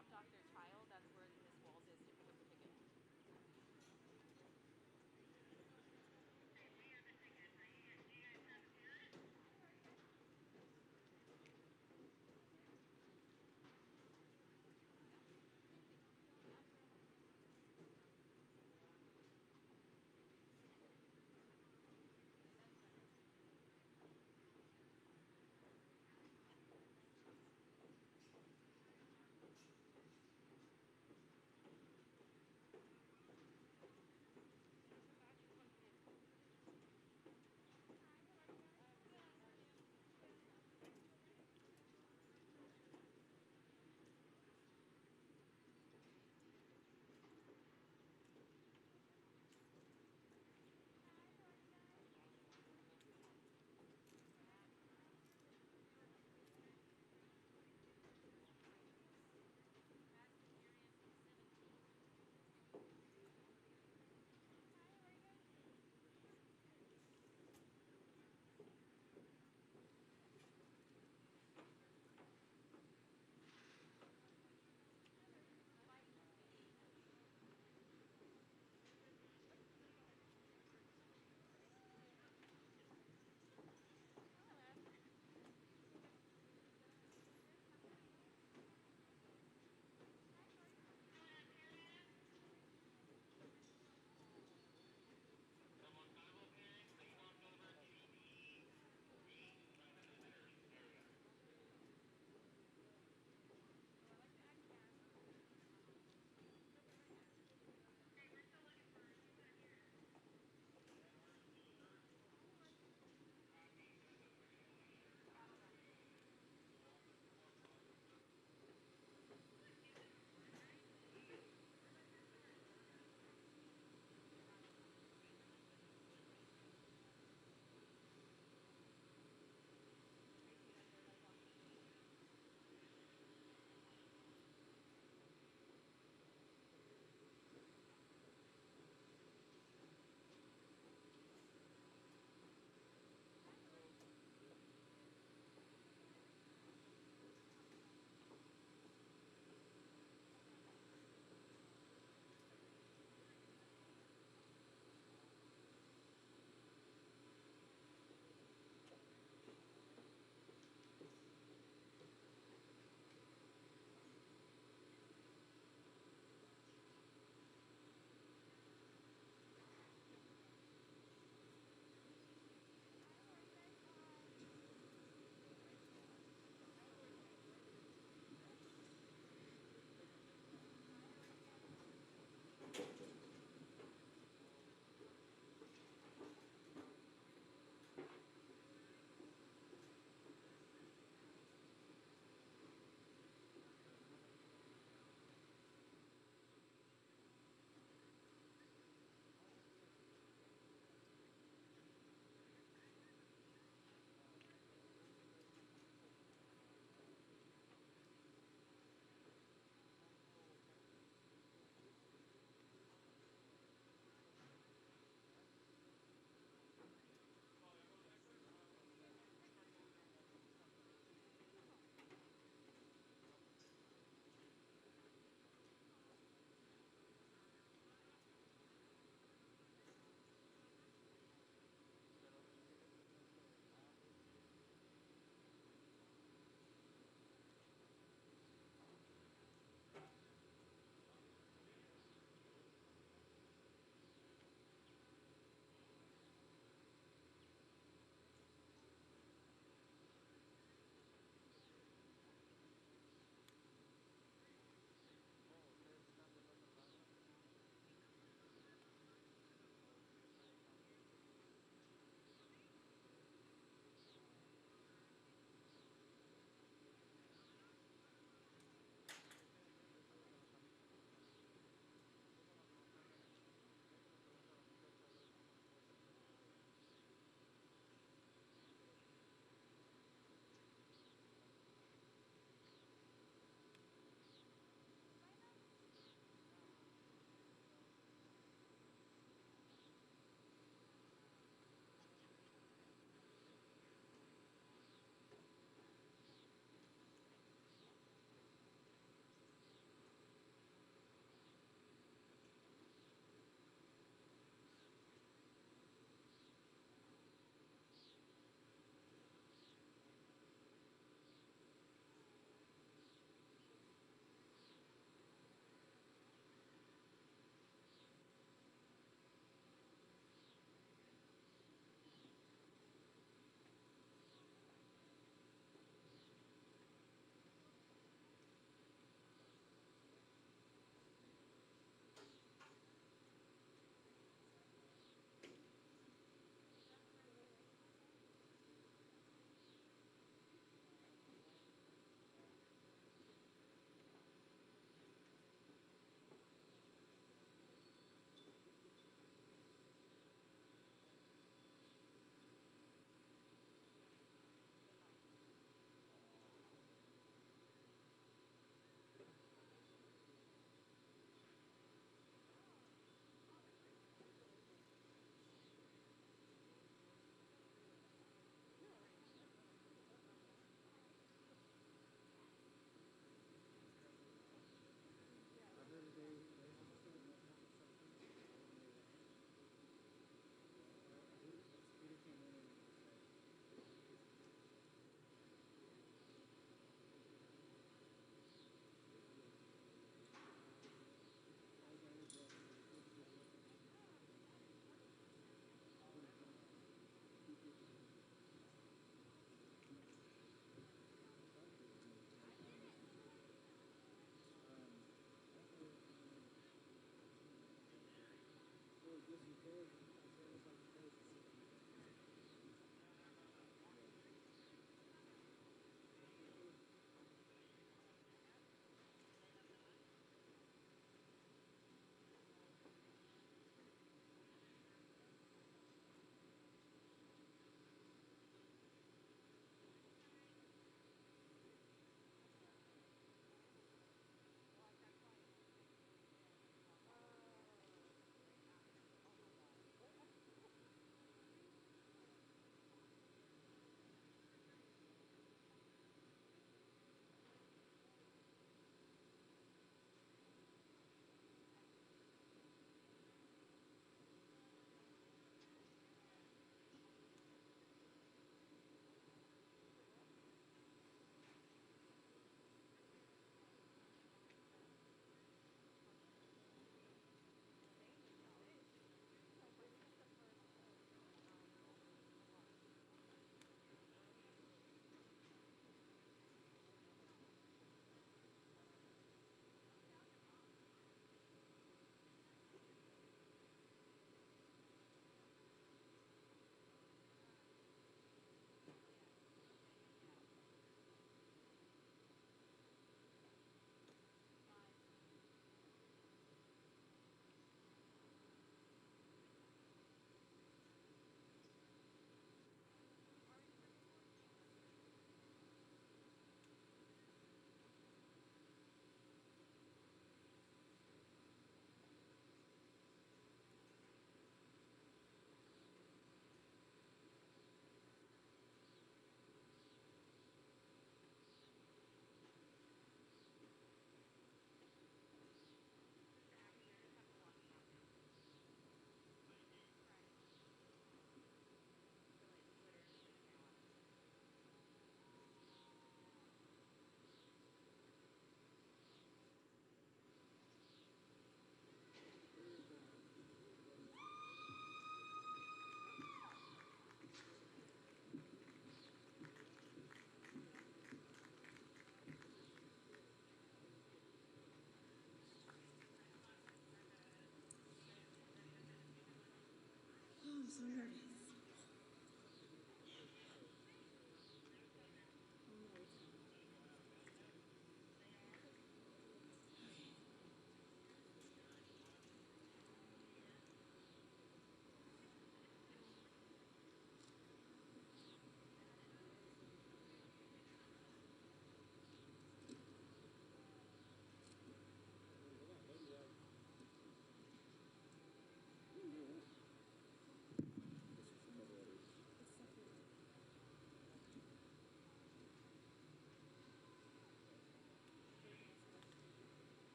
dropped off their child, that's where Miss Walls is to pick up the ticket.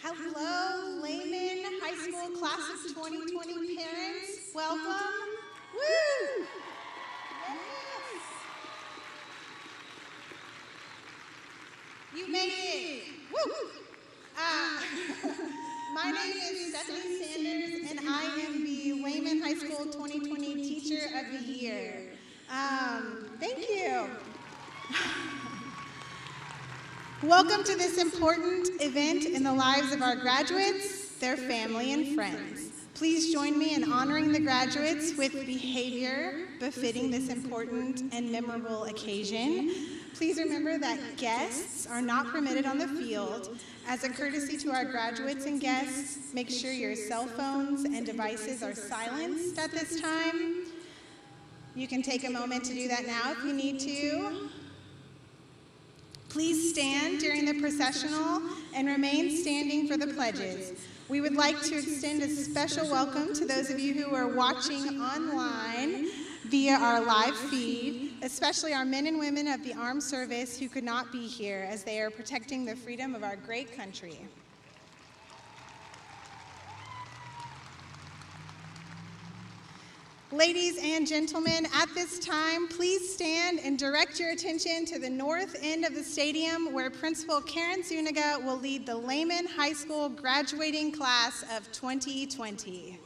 Hello, Lehman High School Class of 2020 parents. Welcome. Woo! Yes. You made it. Woo! My name is Stephanie Sanders, and I am the Lehman High School 2020 Teacher of the Year. Thank you. Welcome to this important event in the lives of our graduates, their family, and friends. Please join me in honoring the graduates with behavior befitting this important and memorable occasion. Please remember that guests are not permitted on the field. As a courtesy to our graduates and guests, make sure your cell phones and devices are silenced at this time. You can take a moment to do that now if you need to. Please stand during the processional and remain standing for the pledges. We would like to extend a special welcome to those of you who are watching online via our live feed, especially our men and women of the armed service who could not be here as they are protecting the freedom of our great country. Ladies and gentlemen, at this time, please stand and direct your attention to the north end of the stadium where Principal Karen Zuniga will lead the Lehman High School graduating class of 2020.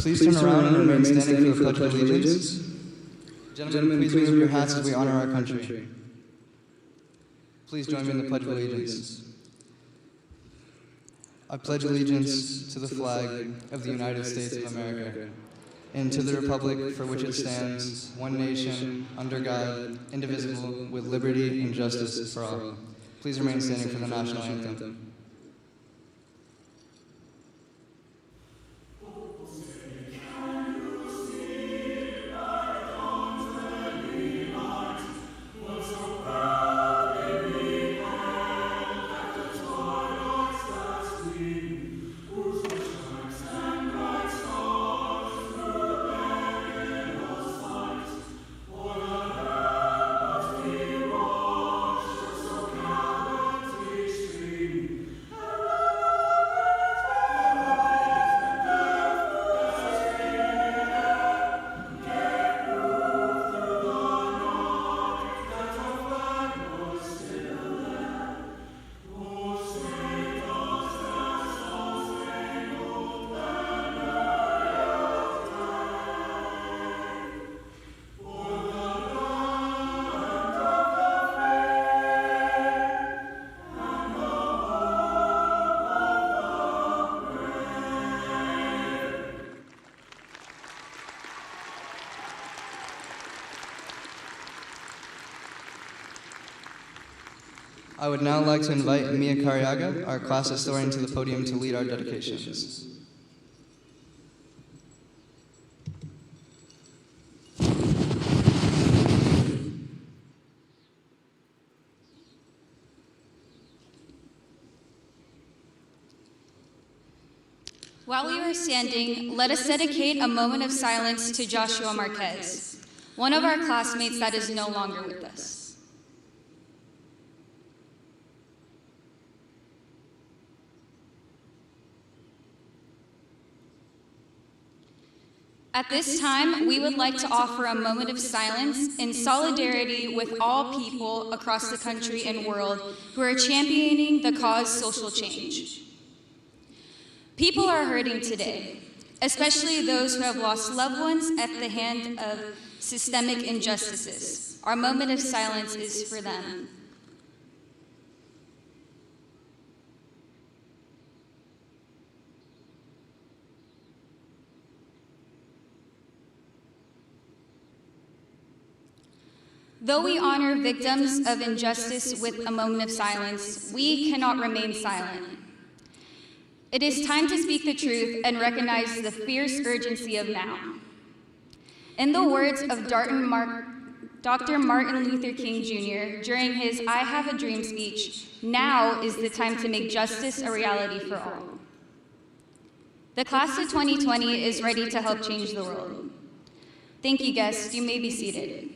Please turn around and remain standing for the Pledge of Allegiance. Gentlemen, please remove your hats as we honor our country. Please join me in the Pledge of Allegiance. I pledge allegiance to the flag of the United States of America and to the republic for which it stands, one nation, under God, indivisible, with liberty and justice for all. Please remain standing for the national anthem. I would now like to invite Mia Cariaga, our class historian, to the podium to lead our dedications. While we are standing, let us dedicate a moment of silence to Joshua Marquez, one of our classmates that is no longer with us. At this time, we would like to offer a moment of silence in solidarity with all people across the country and world who are championing the cause social change. People are hurting today, especially those who have lost loved ones at the hand of systemic injustices. Our moment of silence is for them. Though we honor victims of injustice with a moment of silence, we cannot remain silent. It is time to speak the truth and recognize the fierce urgency of now. In the words of Dr. Martin Luther King Jr. during his I Have a Dream speech, now is the time to make justice a reality for all. The class of 2020 is ready to help change the world. Thank you, guests. You may be seated.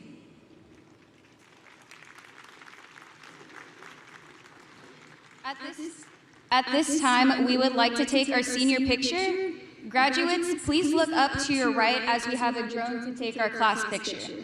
At this time, we would like to take our senior picture. Graduates, please look up to your right as we have a drone to take our class picture.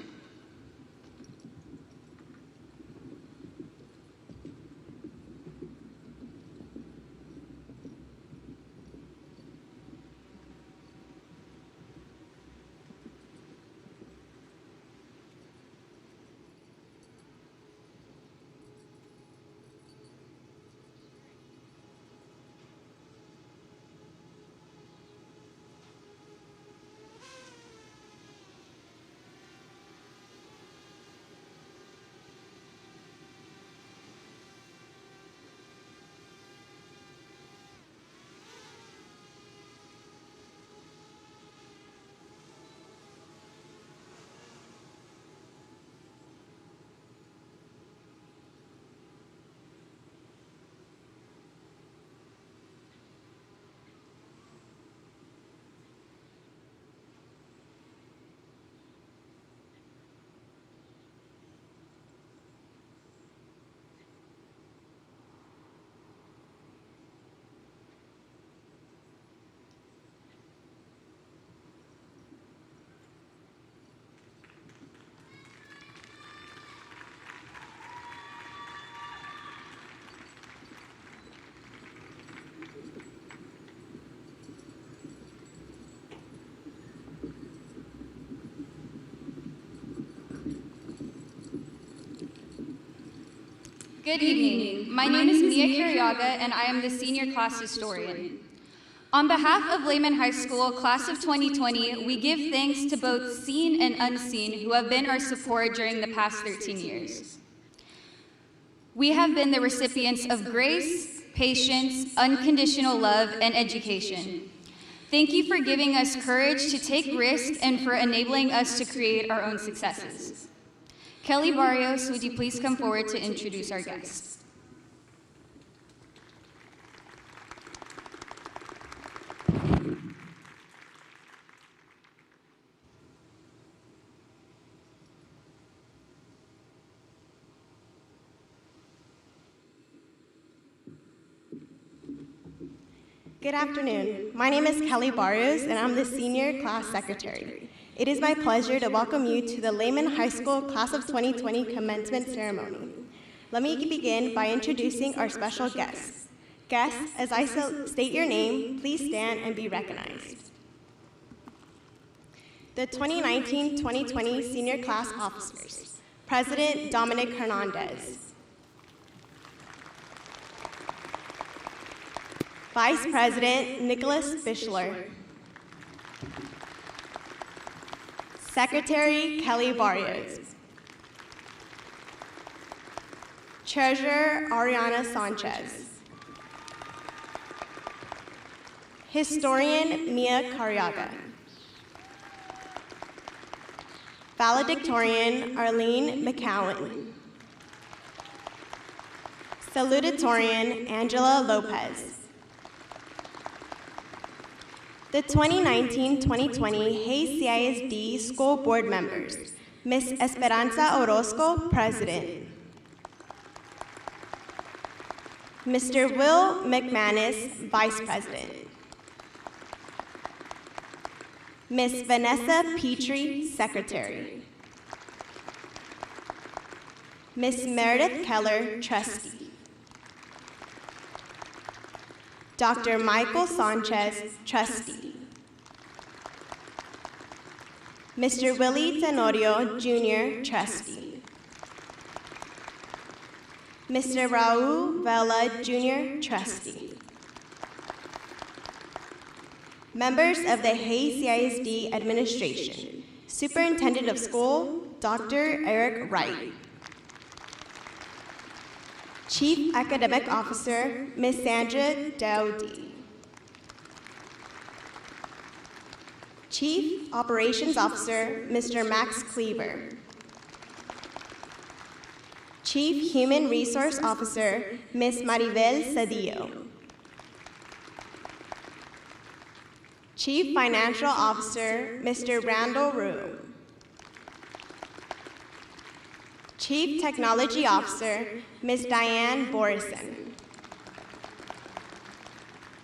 Good evening. My name is Mia Carriaga, and I am the senior class historian. On behalf of Lehman High School, class of 2020, we give thanks to both seen and unseen who have been our support during the past 13 years. We have been the recipients of grace, patience, unconditional love, and education. Thank you for giving us courage to take risks and for enabling us to create our own successes. Kelly Barrios, would you please come forward to introduce our guests? Good afternoon. My name is Kelly Barrios, and I'm the senior class secretary. It is my pleasure to welcome you to the Lehman High School Class of 2020 commencement ceremony. Let me begin by introducing our special guests. Guests, as I state your name, please stand and be recognized. The 2019-2020 senior class officers. President Dominic Hernandez. Vice President Nicholas Bischler. Secretary Kelly Barrios. Treasurer Ariana Sanchez. Historian Mia Carriaga. Valedictorian Arlene McCowan. Salutatorian Angela Lopez. The 2019-2020 Hayes CISD School Board members, Ms. Esperanza Orozco, President. Mr. Will McManus, Vice President. Ms. Vanessa Petrie, Secretary. Ms. Meredith Keller, Trustee. Dr. Michael Sanchez, Trustee. Mr. Willie Tenorio, Jr., Trustee. Mr. Raul Vela, Jr., Trustee. Members of the Hayes CISD Administration, Superintendent of School, Dr. Eric Wright. Chief Academic Officer, Ms. Sandra Dowdy. Chief Operations Officer, Mr. Max Cleaver. Chief Human Resource Officer, Ms. Maribel Cedillo. Chief Financial Officer, Mr. Randall Rue. Chief Technology Officer, Ms. Diane Borison.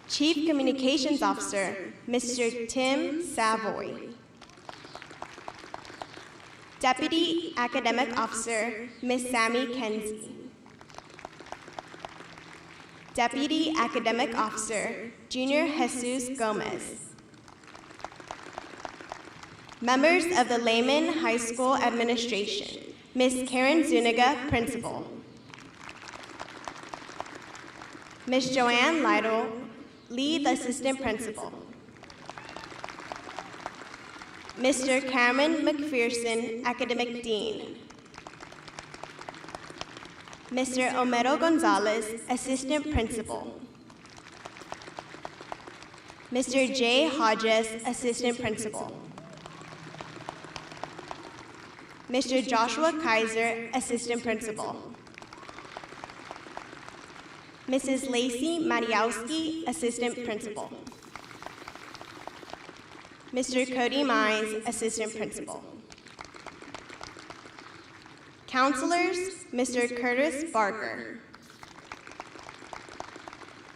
Chief Communications Officer, Mr. Tim Savoy. Deputy Academic Officer, Ms. Sammy Kenzie. Deputy Academic Officer, Junior Jesus Gomez. Members of the Lehman High School Administration, Ms. Karen Zuniga, Principal. Ms. Joanne Lytle, Lead Assistant Principal. Mr. Cameron McPherson, Academic Dean. Mr. Homero Gonzalez, Assistant Principal. Mr. Jay Hodges, Assistant Principal. Mr. Joshua Kaiser, Assistant Principal. Mrs. Lacey Mariowski, Assistant Principal. Mr. Cody Mines, Assistant Principal. Counselors, Mr. Curtis Barker.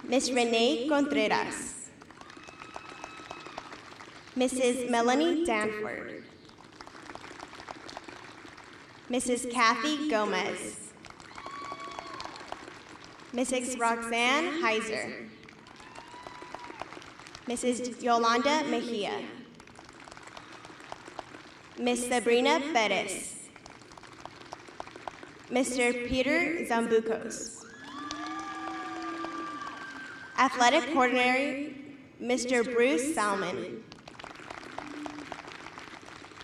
Ms. Renee Contreras. Mrs. Melanie Danford. Mrs. Kathy Gomez. Mrs. Roxanne Heiser. Mrs. Yolanda Mejia. Ms. Sabrina Perez. Mr. Peter Zambukos. Athletic Coordinator, Mr. Bruce Salmon.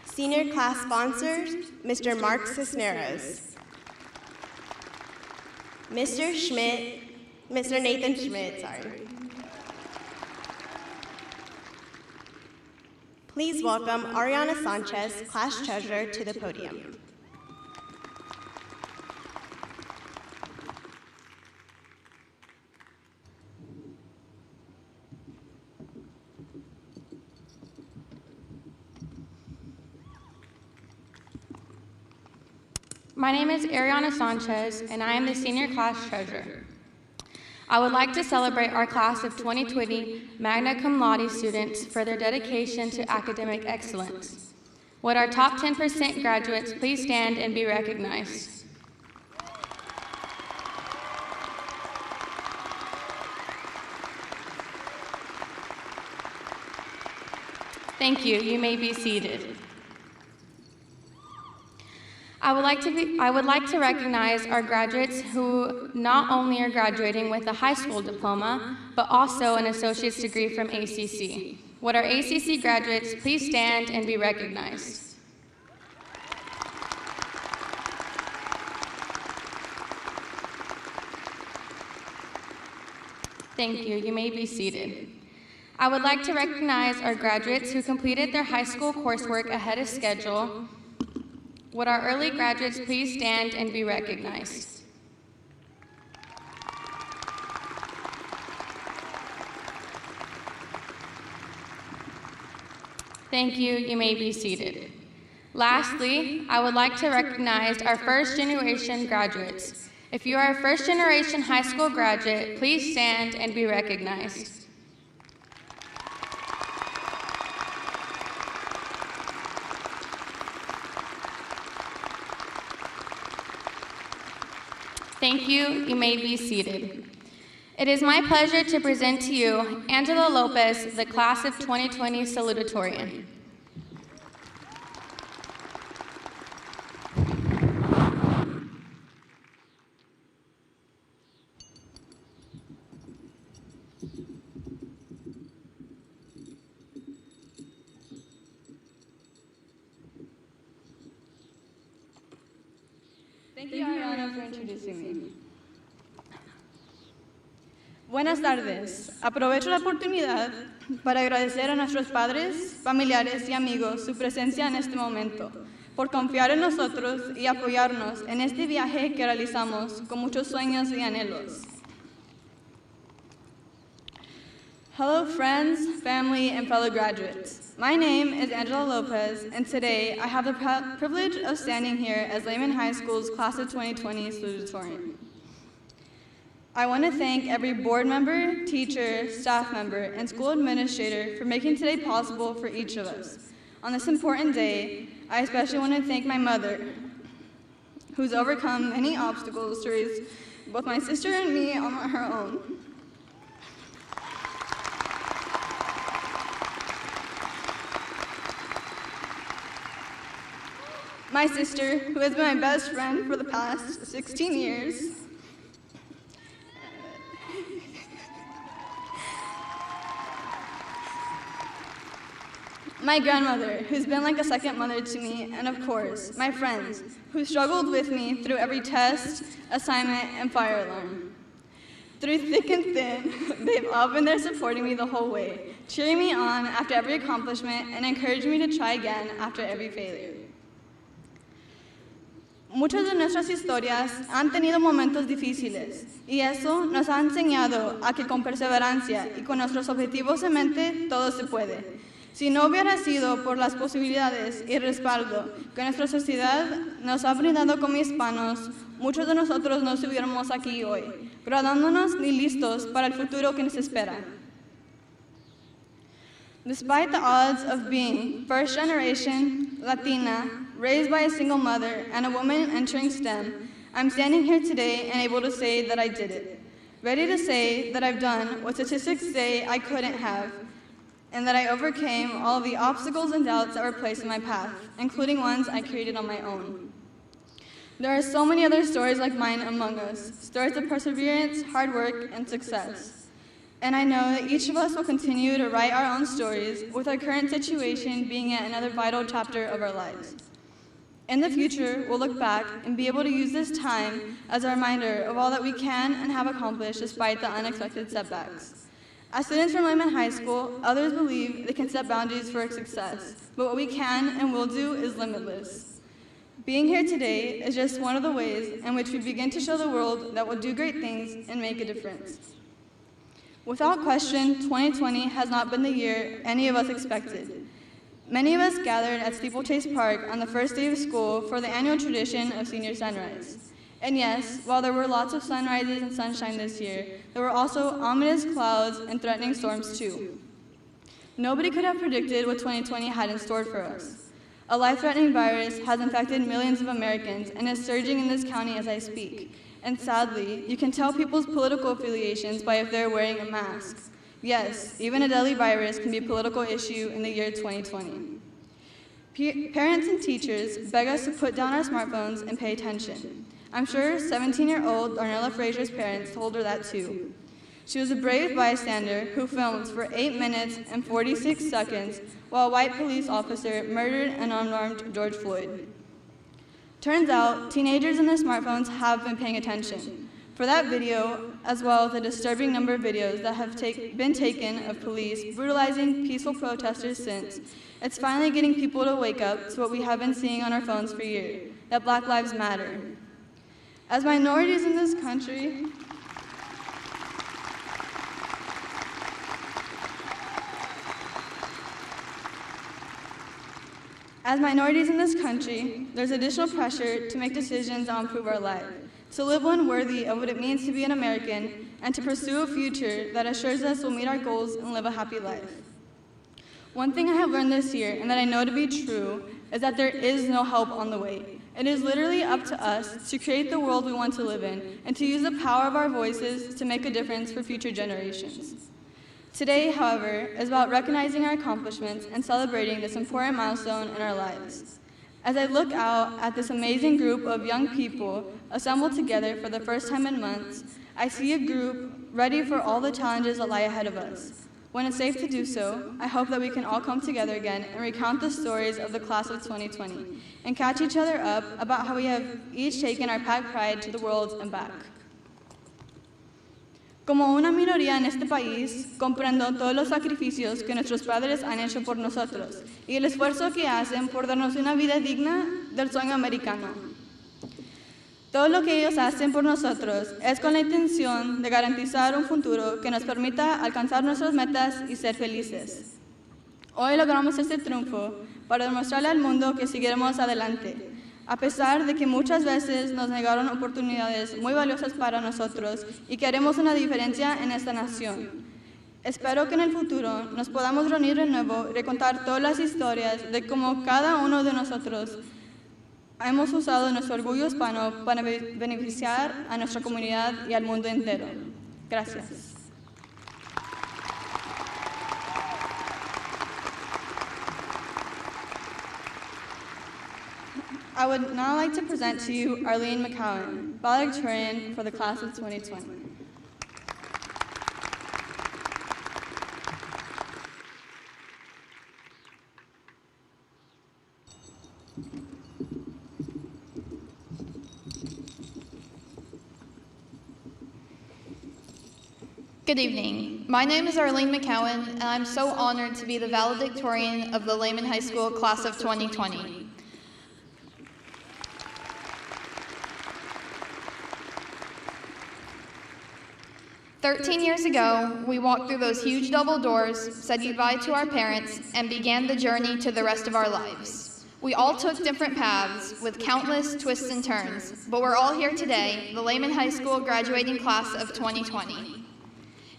Senior Class Sponsors, Mr. Mark Cisneros. Mr. Nathan Schmidt, sorry. Please welcome Ariana Sanchez, Class Treasurer, to the podium. My name is Ariana Sanchez, and I am the Senior Class Treasurer. I would like to celebrate our class of 2020 magna cum laude students for their dedication to academic excellence. Would our top 10% graduates please stand and be recognized? Thank you. You may be seated. I would like to recognize our graduates who not only are graduating with a high school diploma, but also an associate's degree from ACC. Would our ACC graduates please stand and be recognized? Thank you. You may be seated. I would like to recognize our graduates who completed their high school coursework ahead of schedule. Would our early graduates please stand and be recognized? Thank you. You may be seated. Lastly, I would like to recognize our first-generation graduates. If you are a first-generation high school graduate, please stand and be recognized. Thank you. You may be seated. It is my pleasure to present to you Angela Lopez, the Class of 2020 salutatorian. Thank you, Ariana, for introducing me. Buenas tardes. Aprovecho la oportunidad para agradecer a nuestros padres, familiares y amigos su presencia en este momento, por confiar en nosotros y apoyarnos en este viaje que realizamos con muchos sueños y anhelos. Hello, friends, family, and fellow graduates. My name is Angela Lopez, and today I have the privilege of standing here as Lehman High School's Class of 2020 salutatorian. I want to thank every board member, teacher, staff member, and school administrator for making today possible for each of us. On this important day, I especially want to thank my mother, who's overcome many obstacles to raise both my sister and me on her own. My sister, who has been my best friend for the past 16 years. My grandmother, who's been like a second mother to me, and of course, my friends, who struggled with me through every test, assignment, and fire alarm. Through thick and thin, they've all been there supporting me the whole way, cheering me on after every accomplishment, and encouraging me to try again after every failure. Muchas de nuestras historias han tenido momentos difíciles y eso nos ha enseñado a que con perseverancia y con nuestros objetivos en mente todo se puede. Si no hubiera sido por las posibilidades y respaldo que nuestra sociedad nos ha brindado como hispanos, muchos de nosotros no estuviéramos aquí hoy, graduándonos ni listos para el futuro que nos espera. Despite the odds of being first generation, Latina, raised by a single mother, and a woman entering STEM, I'm standing here today and able to say that I did it. Ready to say that I've done what statistics say I couldn't have, and that I overcame all of the obstacles and doubts that were placed in my path, including ones I created on my own. There are so many other stories like mine among us, stories of perseverance, hard work, and success. And I know that each of us will continue to write our own stories, with our current situation being at another vital chapter of our lives. In the future, we'll look back and be able to use this time as a reminder of all that we can and have accomplished despite the unexpected setbacks. As students from Lehman High School, others believe they can set boundaries for success, but what we can and will do is limitless. Being here today is just one of the ways in which we begin to show the world that we'll do great things and make a difference. Without question, 2020 has not been the year any of us expected. Many of us gathered at Steeplechase Park on the first day of school for the annual tradition of Senior Sunrise. And yes, while there were lots of sunrises and sunshine this year, there were also ominous clouds and threatening storms too. Nobody could have predicted what 2020 had in store for us. A life-threatening virus has infected millions of Americans and is surging in this county as I speak. And sadly, you can tell people's political affiliations by if they're wearing a mask. Yes, even a deadly virus can be a political issue in the year 2020. Parents and teachers beg us to put down our smartphones and pay attention. I'm sure 17-year-old Darnella Frazier's parents told her that too. She was a brave bystander who filmed for 8 minutes and 46 seconds while a white police officer murdered and unarmed George Floyd. Turns out, teenagers and their smartphones have been paying attention. For that video, as well as a disturbing number of videos that have been taken of police brutalizing peaceful protesters since, it's finally getting people to wake up to what we have been seeing on our phones for years, that Black Lives Matter. As minorities in this country, there's additional pressure to make decisions that improve our lives, to live one worthy of what it means to be an American, and to pursue a future that assures us we'll meet our goals and live a happy life. One thing I have learned this year, and that I know to be true, is that there is no help on the way. It is literally up to us to create the world we want to live in, and to use the power of our voices to make a difference for future generations. Today, however, is about recognizing our accomplishments and celebrating this important milestone in our lives. As I look out at this amazing group of young people assembled together for the first time in months, I see a group ready for all the challenges that lie ahead of us. When it's safe to do so, I hope that we can all come together again and recount the stories of the class of 2020 and catch each other up about how we have each taken our packed pride to the world and back. Como una minoría en este país, comprendo todos los sacrificios que nuestros padres han hecho por nosotros y el esfuerzo que hacen por darnos una vida digna del sueño americano. Todo lo que ellos hacen por nosotros es con la intención de garantizar un futuro que nos permita alcanzar nuestras metas y ser felices. Hoy logramos este triunfo para demostrarle al mundo que seguiremos adelante, a pesar de que muchas veces nos negaron oportunidades muy valiosas para nosotros y que haremos una diferencia en esta nación. Espero que en el futuro nos podamos reunir de nuevo y recontar todas las historias de cómo cada uno de nosotros hemos usado nuestro orgullo hispano para beneficiar a nuestra comunidad y al mundo entero. Gracias. I would now like to present to you Arlene McCowan, valedictorian for the class of 2020. Good evening. My name is Arlene McCowan, and I'm so honored to be the valedictorian of the Lehman High School class of 2020. "13 years ago, we walked through those huge double doors, said goodbye to our parents, and began the journey to the rest of our lives. We all took different paths with countless twists and turns, but we're all here today, the Lehman High School graduating class of 2020.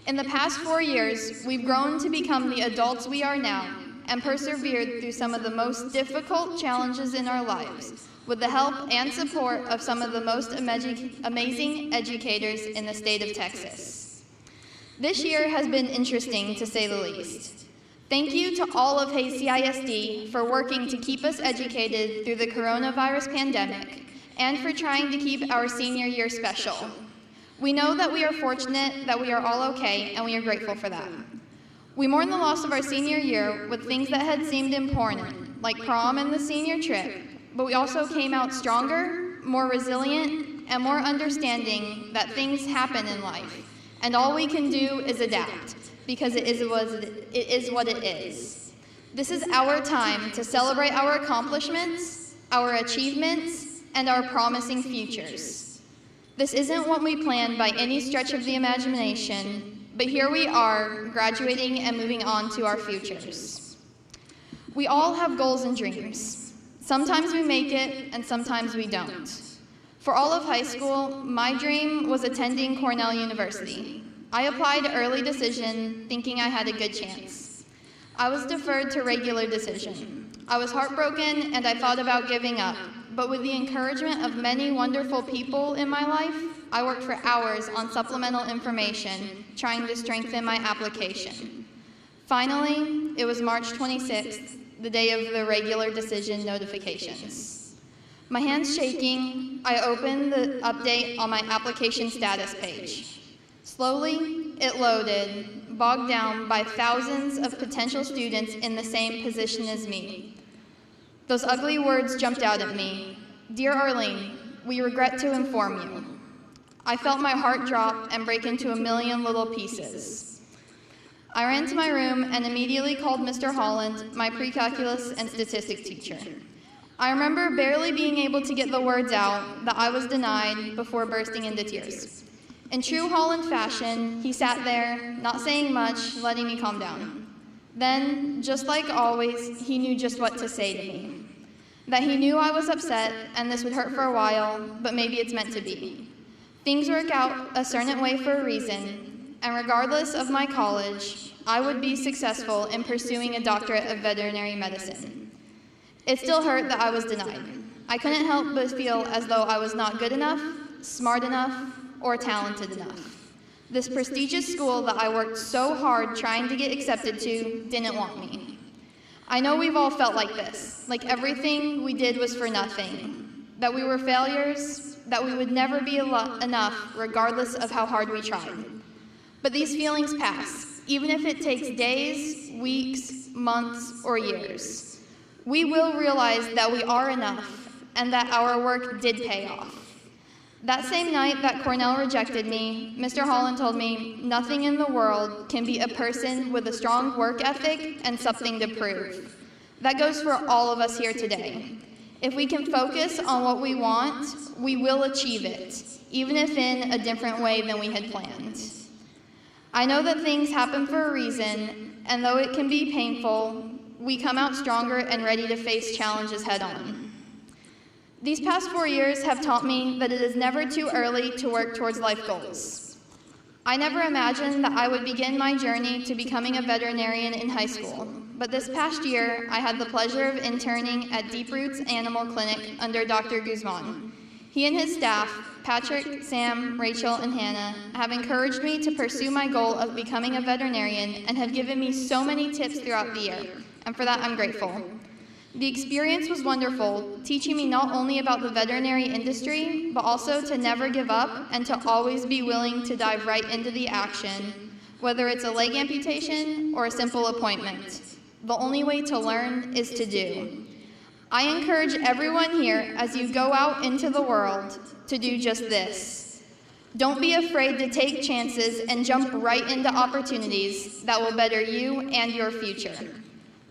In the past 4 years, we've grown to become the adults we are now and persevered through some of the most difficult challenges in our lives with the help and support of some of the most amazing educators in the state of Texas. This year has been interesting, to say the least. Thank you to all of Hays CISD for working to keep us educated through the coronavirus pandemic and for trying to keep our senior year special. We know that we are fortunate that we are all okay, and we are grateful for that. We mourn the loss of our senior year with things that had seemed important, like prom and the senior trip, but we also came out stronger, more resilient, and more understanding that things happen in life, and all we can do is adapt, because it is what it is. This is our time to celebrate our accomplishments, our achievements, and our promising futures. This isn't what we planned by any stretch of the imagination, but here we are, graduating and moving on to our futures. We all have goals and dreams. Sometimes we make it, and sometimes we don't. For all of high school, my dream was attending Cornell University. I applied early decision, thinking I had a good chance. I was deferred to regular decision. I was heartbroken, and I thought about giving up. But with the encouragement of many wonderful people in my life, I worked for hours on supplemental information, trying to strengthen my application. Finally, it was March 26th, the day of the regular decision notifications. My hands shaking, I opened the update on my application status page. Slowly, it loaded, bogged down by thousands of potential students in the same position as me. Those ugly words jumped out at me. Dear Arlene, we regret to inform you. I felt my heart drop and break into a million little pieces. I ran to my room and immediately called Mr. Holland, my pre-calculus and statistics teacher. I remember barely being able to get the words out that I was denied before bursting into tears. In true Holland fashion, he sat there, not saying much, letting me calm down. Then, just like always, he knew just what to say to me. That he knew I was upset, and this would hurt for a while, but maybe it's meant to be. Things work out a certain way for a reason, and regardless of my college, I would be successful in pursuing a doctorate of veterinary medicine. It still hurt that I was denied. I couldn't help but feel as though I was not good enough, smart enough, or talented enough. This prestigious school that I worked so hard trying to get accepted to didn't want me. I know we've all felt like this, like everything we did was for nothing, that we were failures, that we would never be enough regardless of how hard we tried. But these feelings pass, even if it takes days, weeks, months, or years. We will realize that we are enough and that our work did pay off. That same night that Cornell rejected me, Mr. Holland told me, nothing in the world can beat a person with a strong work ethic and something to prove. That goes for all of us here today. If we can focus on what we want, we will achieve it, even if in a different way than we had planned. I know that things happen for a reason, and though it can be painful, we come out stronger and ready to face challenges head on. These past 4 years have taught me that it is never too early to work towards life goals. I never imagined that I would begin my journey to becoming a veterinarian in high school, but this past year, I had the pleasure of interning at Deep Roots Animal Clinic under Dr. Guzman. He and his staff, Patrick, Sam, Rachel, and Hannah, have encouraged me to pursue my goal of becoming a veterinarian and have given me so many tips throughout the year, and for that I'm grateful. The experience was wonderful, teaching me not only about the veterinary industry, but also to never give up and to always be willing to dive right into the action, whether it's a leg amputation or a simple appointment. The only way to learn is to do. I encourage everyone here, as you go out into the world, to do just this. Don't be afraid to take chances and jump right into opportunities that will better you and your future.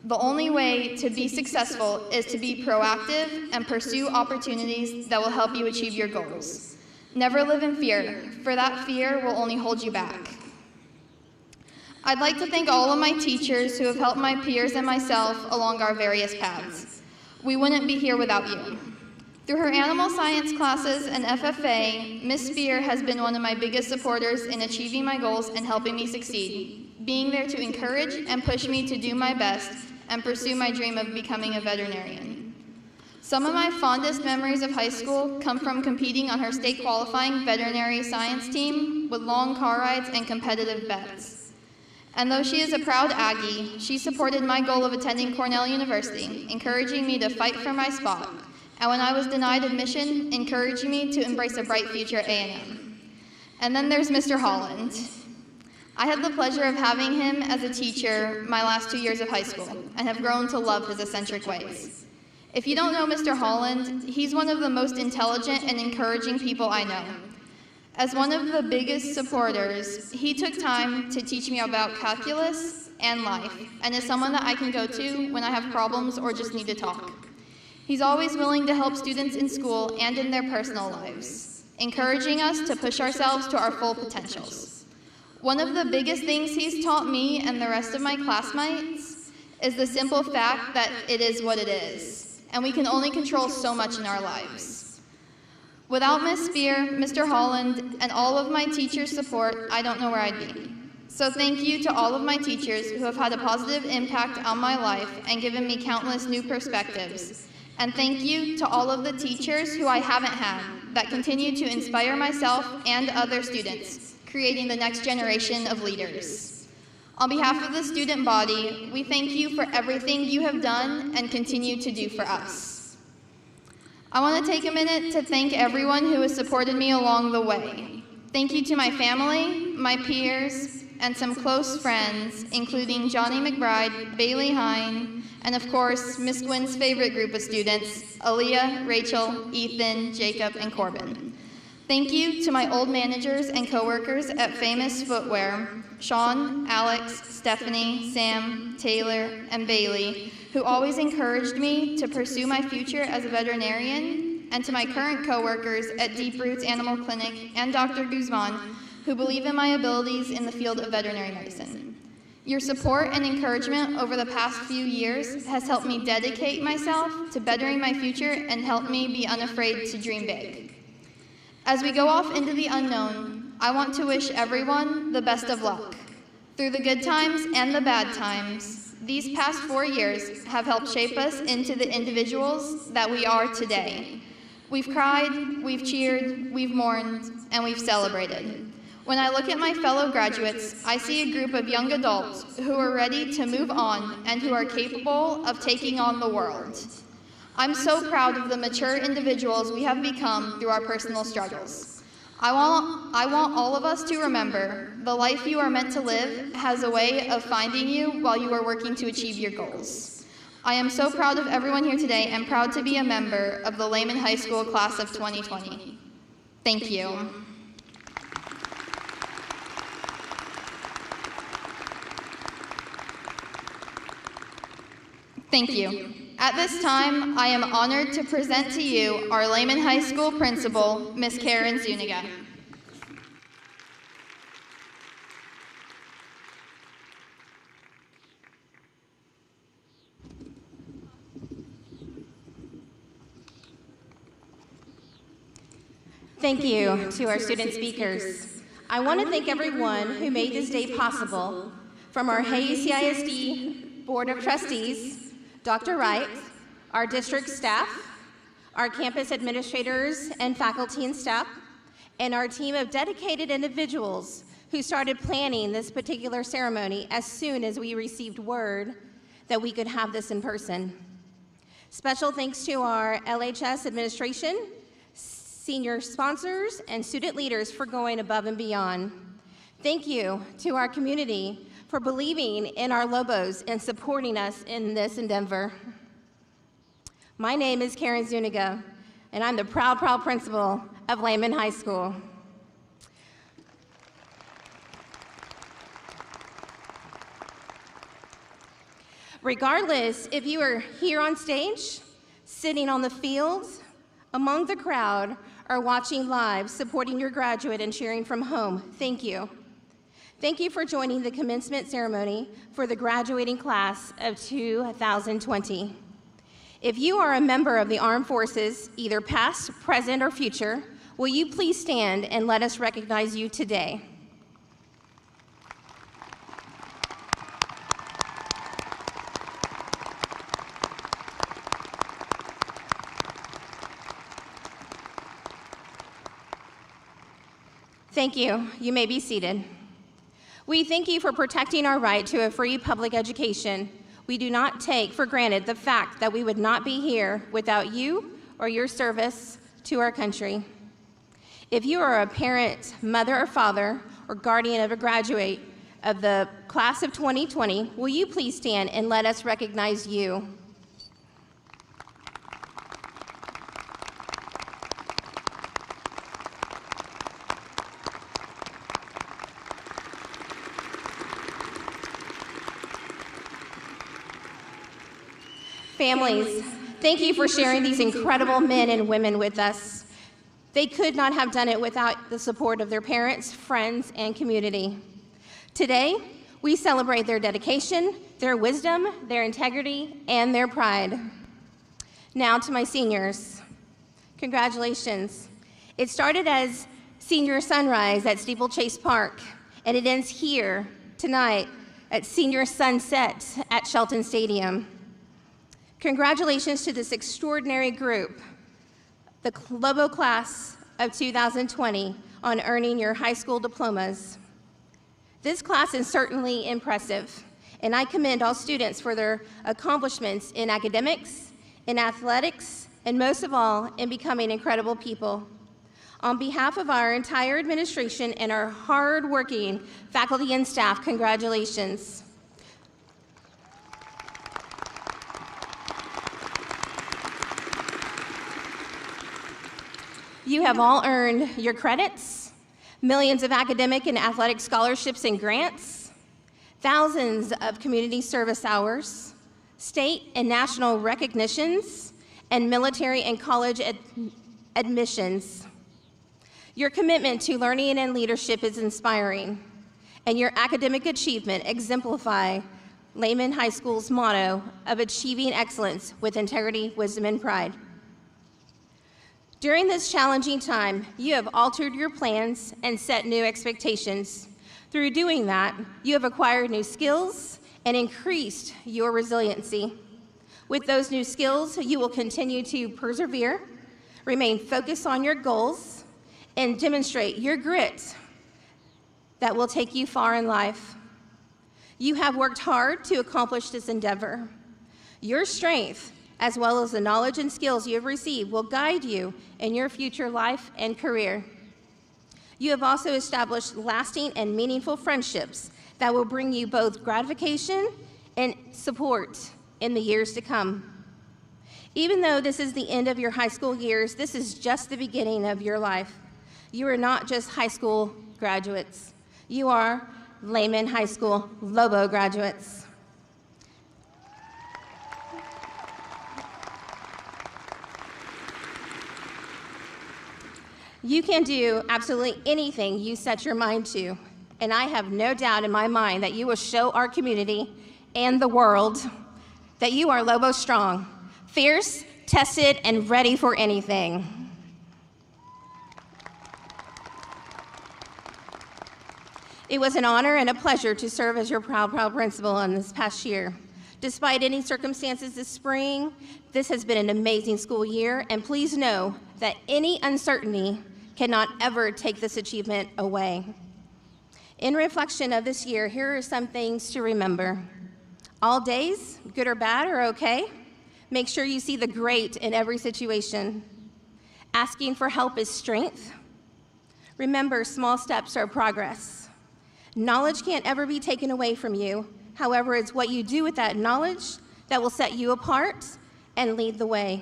The only way to be successful is to be proactive and pursue opportunities that will help you achieve your goals. Never live in fear, for that fear will only hold you back. I'd like to thank all of my teachers who have helped my peers and myself along our various paths. We wouldn't be here without you. Through her animal science classes and FFA, Miss Spear has been one of my biggest supporters in achieving my goals and helping me succeed, being there to encourage and push me to do my best and pursue my dream of becoming a veterinarian. Some of my fondest memories of high school come from competing on her state qualifying veterinary science team with long car rides and competitive bets. And though she is a proud Aggie, she supported my goal of attending Cornell University, encouraging me to fight for my spot. and when I was denied admission, encouraging me to embrace a bright future at A&M. And then there's Mr. Holland. I had the pleasure of having him as a teacher my last 2 years of high school, and have grown to love his eccentric ways. If you don't know Mr. Holland, he's one of the most intelligent and encouraging people I know. As one of the biggest supporters, he took time to teach me about calculus and life, and is someone that I can go to when I have problems or just need to talk. He's always willing to help students in school and in their personal lives, encouraging us to push ourselves to our full potentials. One of the biggest things he's taught me and the rest of my classmates is the simple fact that it is what it is, and we can only control so much in our lives. Without Miss Spear, Mr. Holland, and all of my teachers' support, I don't know where I'd be. So thank you to all of my teachers who have had a positive impact on my life and given me countless new perspectives. And thank you to all of the teachers who I haven't had that continue to inspire myself and other students, creating the next generation of leaders. On behalf of the student body, we thank you for everything you have done and continue to do for us. I want to take a minute to thank everyone who has supported me along the way. Thank you to my family, my peers, and some close friends, including Johnny McBride, Bailey Hine, and of course, Miss Gwynn's favorite group of students, Aaliyah, Rachel, Ethan, Jacob, and Corbin. Thank you to my old managers and coworkers at Famous Footwear, Sean, Alex, Stephanie, Sam, Taylor, and Bailey, who always encouraged me to pursue my future as a veterinarian, and to my current coworkers at Deep Roots Animal Clinic and Dr. Guzman, who believe in my abilities in the field of veterinary medicine. Your support and encouragement over the past few years has helped me dedicate myself to bettering my future and helped me be unafraid to dream big. As we go off into the unknown, I want to wish everyone the best of luck. Through the good times and the bad times, these past 4 years have helped shape us into the individuals that we are today. We've cried, we've cheered, we've mourned, and we've celebrated. When I look at my fellow graduates, I see a group of young adults who are ready to move on and who are capable of taking on the world. I'm so proud of the mature individuals we have become through our personal struggles. I want all of us to remember the life you are meant to live has a way of finding you while you are working to achieve your goals. I am so proud of everyone here today and proud to be a member of the Lehman High School Class of 2020. Thank you. Thank you. At this time, I am honored to present to you our Lehman High School principal, Miss Karen Zuniga. Thank you to our student speakers. I want to thank everyone who made this day possible, from our Hayes CISD Board of Trustees, Dr. Wright, our district staff, our campus administrators and faculty and staff, and our team of dedicated individuals who started planning this particular ceremony as soon as we received word that we could have this in person. Special thanks to our LHS administration, senior sponsors, and student leaders for going above and beyond. Thank you to our community for believing in our Lobos and supporting us in this endeavor. My name is Karen Zuniga, and I'm the proud principal of Lehman High School. Regardless if you are here on stage, sitting on the field, among the crowd, or watching live, supporting your graduate and cheering from home, thank you. Thank you for joining the commencement ceremony for the graduating class of 2020. If you are a member of the armed forces, either past, present, or future, will you please stand and let us recognize you today? Thank you. You may be seated. We thank you for protecting our right to a free public education. We do not take for granted the fact that we would not be here without you or your service to our country. If you are a parent, mother, or father, or guardian of a graduate of the class of 2020, will you please stand and let us recognize you? Families, thank you for sharing these incredible men and women with us. They could not have done it without the support of their parents, friends, and community. Today, we celebrate their dedication, their wisdom, their integrity, and their pride. Now to my seniors. Congratulations. It started as Senior Sunrise at Steeplechase Park, and it ends here tonight at Senior Sunset at Shelton Stadium. Congratulations to this extraordinary group, the Lobo class of 2020, on earning your high school diplomas. This class is certainly impressive, and I commend all students for their accomplishments in academics, in athletics, and most of all, in becoming incredible people. On behalf of our entire administration and our hard-working faculty and staff, congratulations. You have all earned your credits, millions of academic and athletic scholarships and grants, thousands of community service hours, state and national recognitions, and military and college admissions. Your commitment to learning and leadership is inspiring, and your academic achievement exemplify Lehman High School's motto of achieving excellence with integrity, wisdom, and pride. During this challenging time, you have altered your plans and set new expectations. Through doing that, you have acquired new skills and increased your resiliency. With those new skills, you will continue to persevere, remain focused on your goals, and demonstrate your grit that will take you far in life. You have worked hard to accomplish this endeavor. Your strength, as well as the knowledge and skills you have received, will guide you in your future life and career. You have also established lasting and meaningful friendships that will bring you both gratification and support in the years to come. Even though this is the end of your high school years, this is just the beginning of your life. You are not just high school graduates. You are Lehman High School Lobo graduates. You can do absolutely anything you set your mind to, and I have no doubt in my mind that you will show our community and the world that you are Lobo strong, fierce, tested, and ready for anything. It was an honor and a pleasure to serve as your proud principal in this past year. Despite any circumstances this spring, this has been an amazing school year, and please know that any uncertainty cannot ever take this achievement away. In reflection of this year, here are some things to remember. All days, good or bad, are okay. Make sure you see the great in every situation. Asking for help is strength. Remember, small steps are progress. Knowledge can't ever be taken away from you. However, it's what you do with that knowledge that will set you apart and lead the way.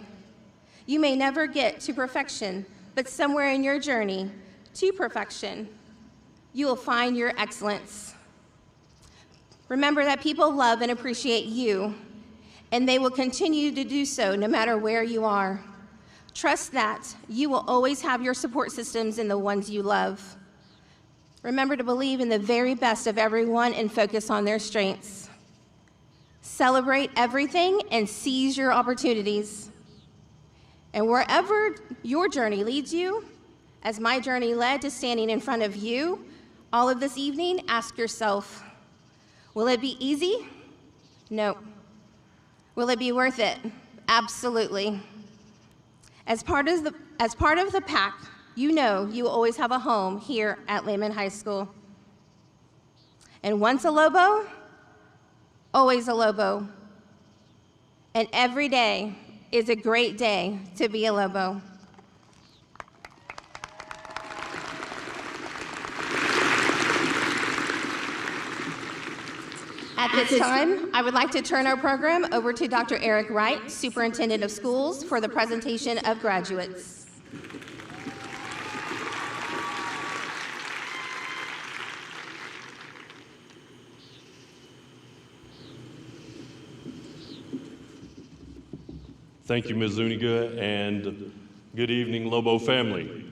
You may never get to perfection, but somewhere in your journey to perfection, you will find your excellence. Remember that people love and appreciate you, and they will continue to do so no matter where you are. Trust that you will always have your support systems in the ones you love. Remember to believe in the very best of everyone and focus on their strengths. Celebrate everything and seize your opportunities. And wherever your journey leads you, as my journey led to standing in front of you all of this evening, ask yourself, will it be easy? No. Will it be worth it? Absolutely. As part of the pack, you know you will always have a home here at Lehman High School. And once a Lobo, always a Lobo. And every day is a great day to be a Lobo. At this time, I would like to turn our program over to Dr. Eric Wright, Superintendent of Schools, for the presentation of graduates. Thank you, Ms. Zuniga, and good evening, Lobo family.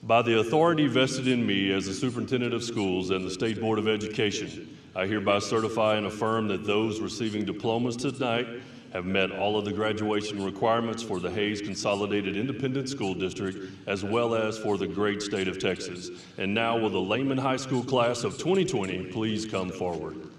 By the authority vested in me as the Superintendent of Schools and the State Board of Education, I hereby certify and affirm that those receiving diplomas tonight have met all of the graduation requirements for the Hayes Consolidated Independent School District, as well as for the great state of Texas. And now, will the Lehman High School class of 2020 please come forward?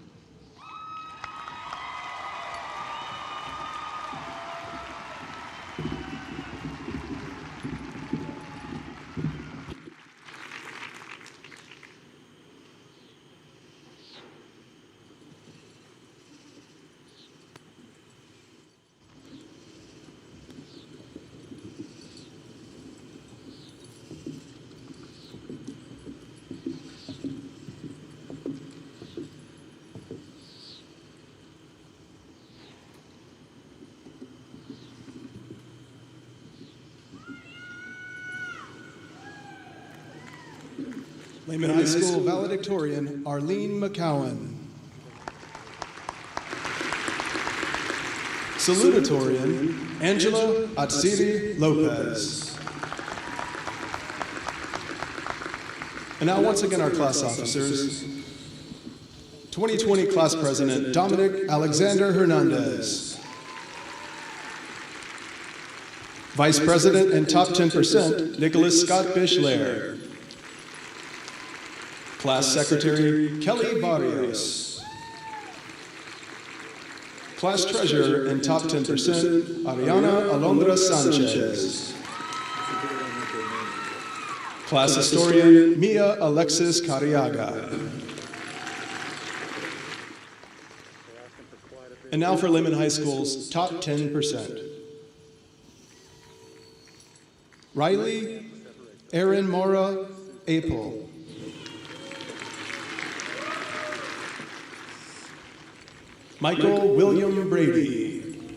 Lehman High School valedictorian Arlene McCowan. Salutatorian Angela Atsiri Lopez. And now once again our class officers. 2020 class president Dominic Alexander Hernandez. Vice president and top 10% Nicholas Scott Bishlair. Class Secretary Kelly Barrios. Class Treasurer and top 10%, Ariana Alondra Sanchez. Class Historian Mia Alexis Carriaga. And now for Lehman High School's top 10%. Riley Aaron Mora Apel. Michael William Brady.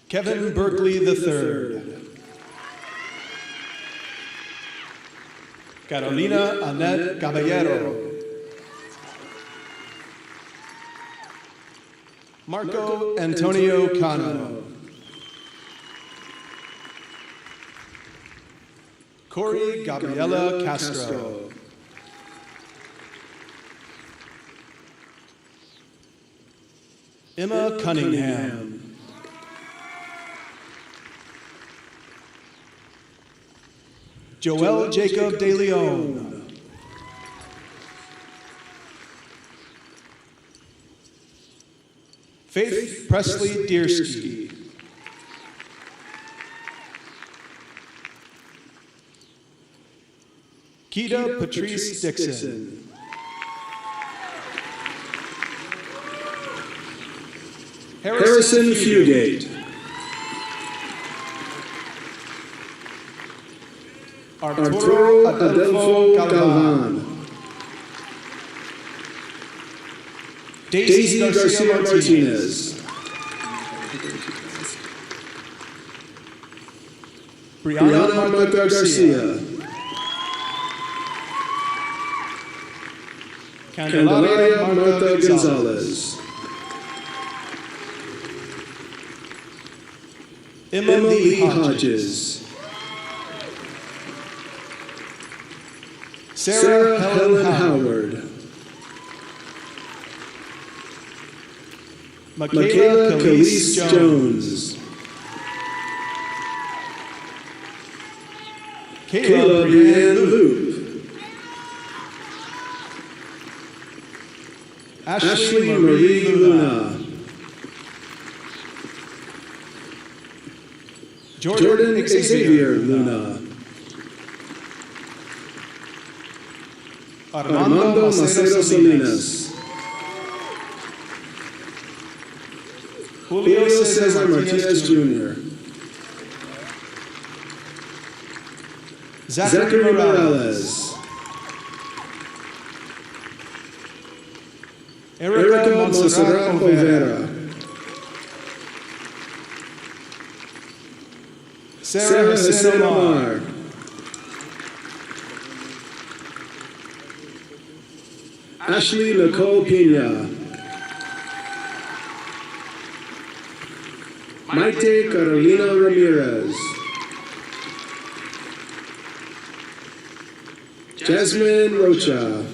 Kevin Berkeley III. Carolina Annette Caballero. Marco Antonio Cano. Corey Gabriela Castro. Emma Cunningham. Joel Jacob De Leon. Faith Presley Deersky. Keita Patrice Dixon. Harrison Fugate. Arturo Adolfo Galvan. Daisy Garcia Martinez. Brianna Martha Garcia. Candelaria Martha Gonzalez. Emma Lee Hodges. Sarah Helen Howard. Michaela Calise Jones. Kayla Brianne Loop. Ashley Marie Luna. Jordan Xavier Luna. Armando Macero Salinas. Julio Cesar Martinez Jr. Zachary Morales. Erica Montserrat Olvera. Sarah Hussein Omar. Ashley Nicole Pina. Maite Carolina Ramirez. Jasmine Rocha.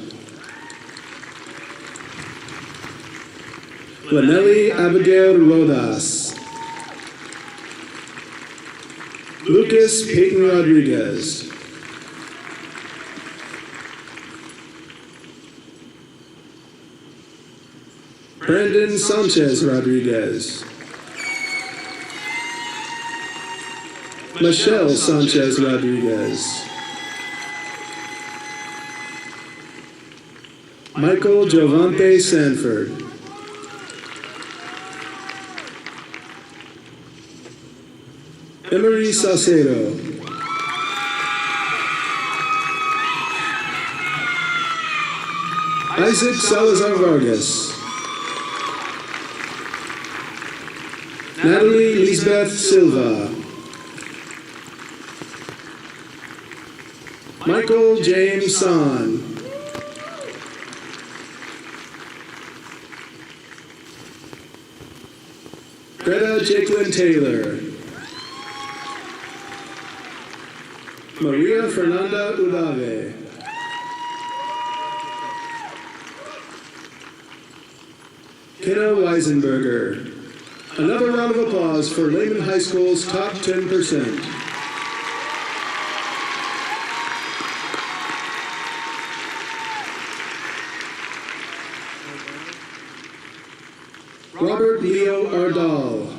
Lanelli Abigail Rodas. Lucas Peyton Rodriguez. Brandon Sanchez Rodriguez. Michelle Sanchez Rodriguez. Michael Jovante Sanford. Emery Salcedo. Isaac Salazar Vargas. Natalie Lisbeth Silva. Michael James Son. Greta Jacqueline Taylor. Maria Fernanda Ulave. Kenna Weisenberger. Another round of applause for Lehman High School's top 10%. Robert Leo Ardal.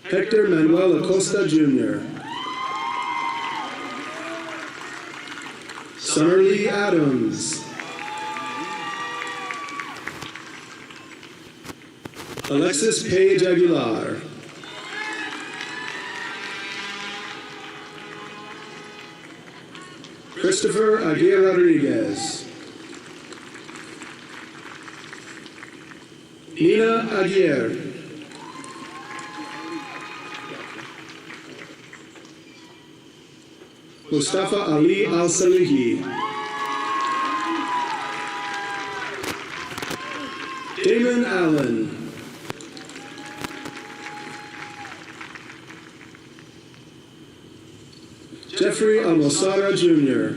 Hector Manuel Acosta Jr. Summerlee Adams. Alexis Page Aguilar. Christopher Aguirre Rodriguez. Nina Aguirre. Mustafa Ali Al-Salihi. Damon Allen. Jeffrey Almosara Jr.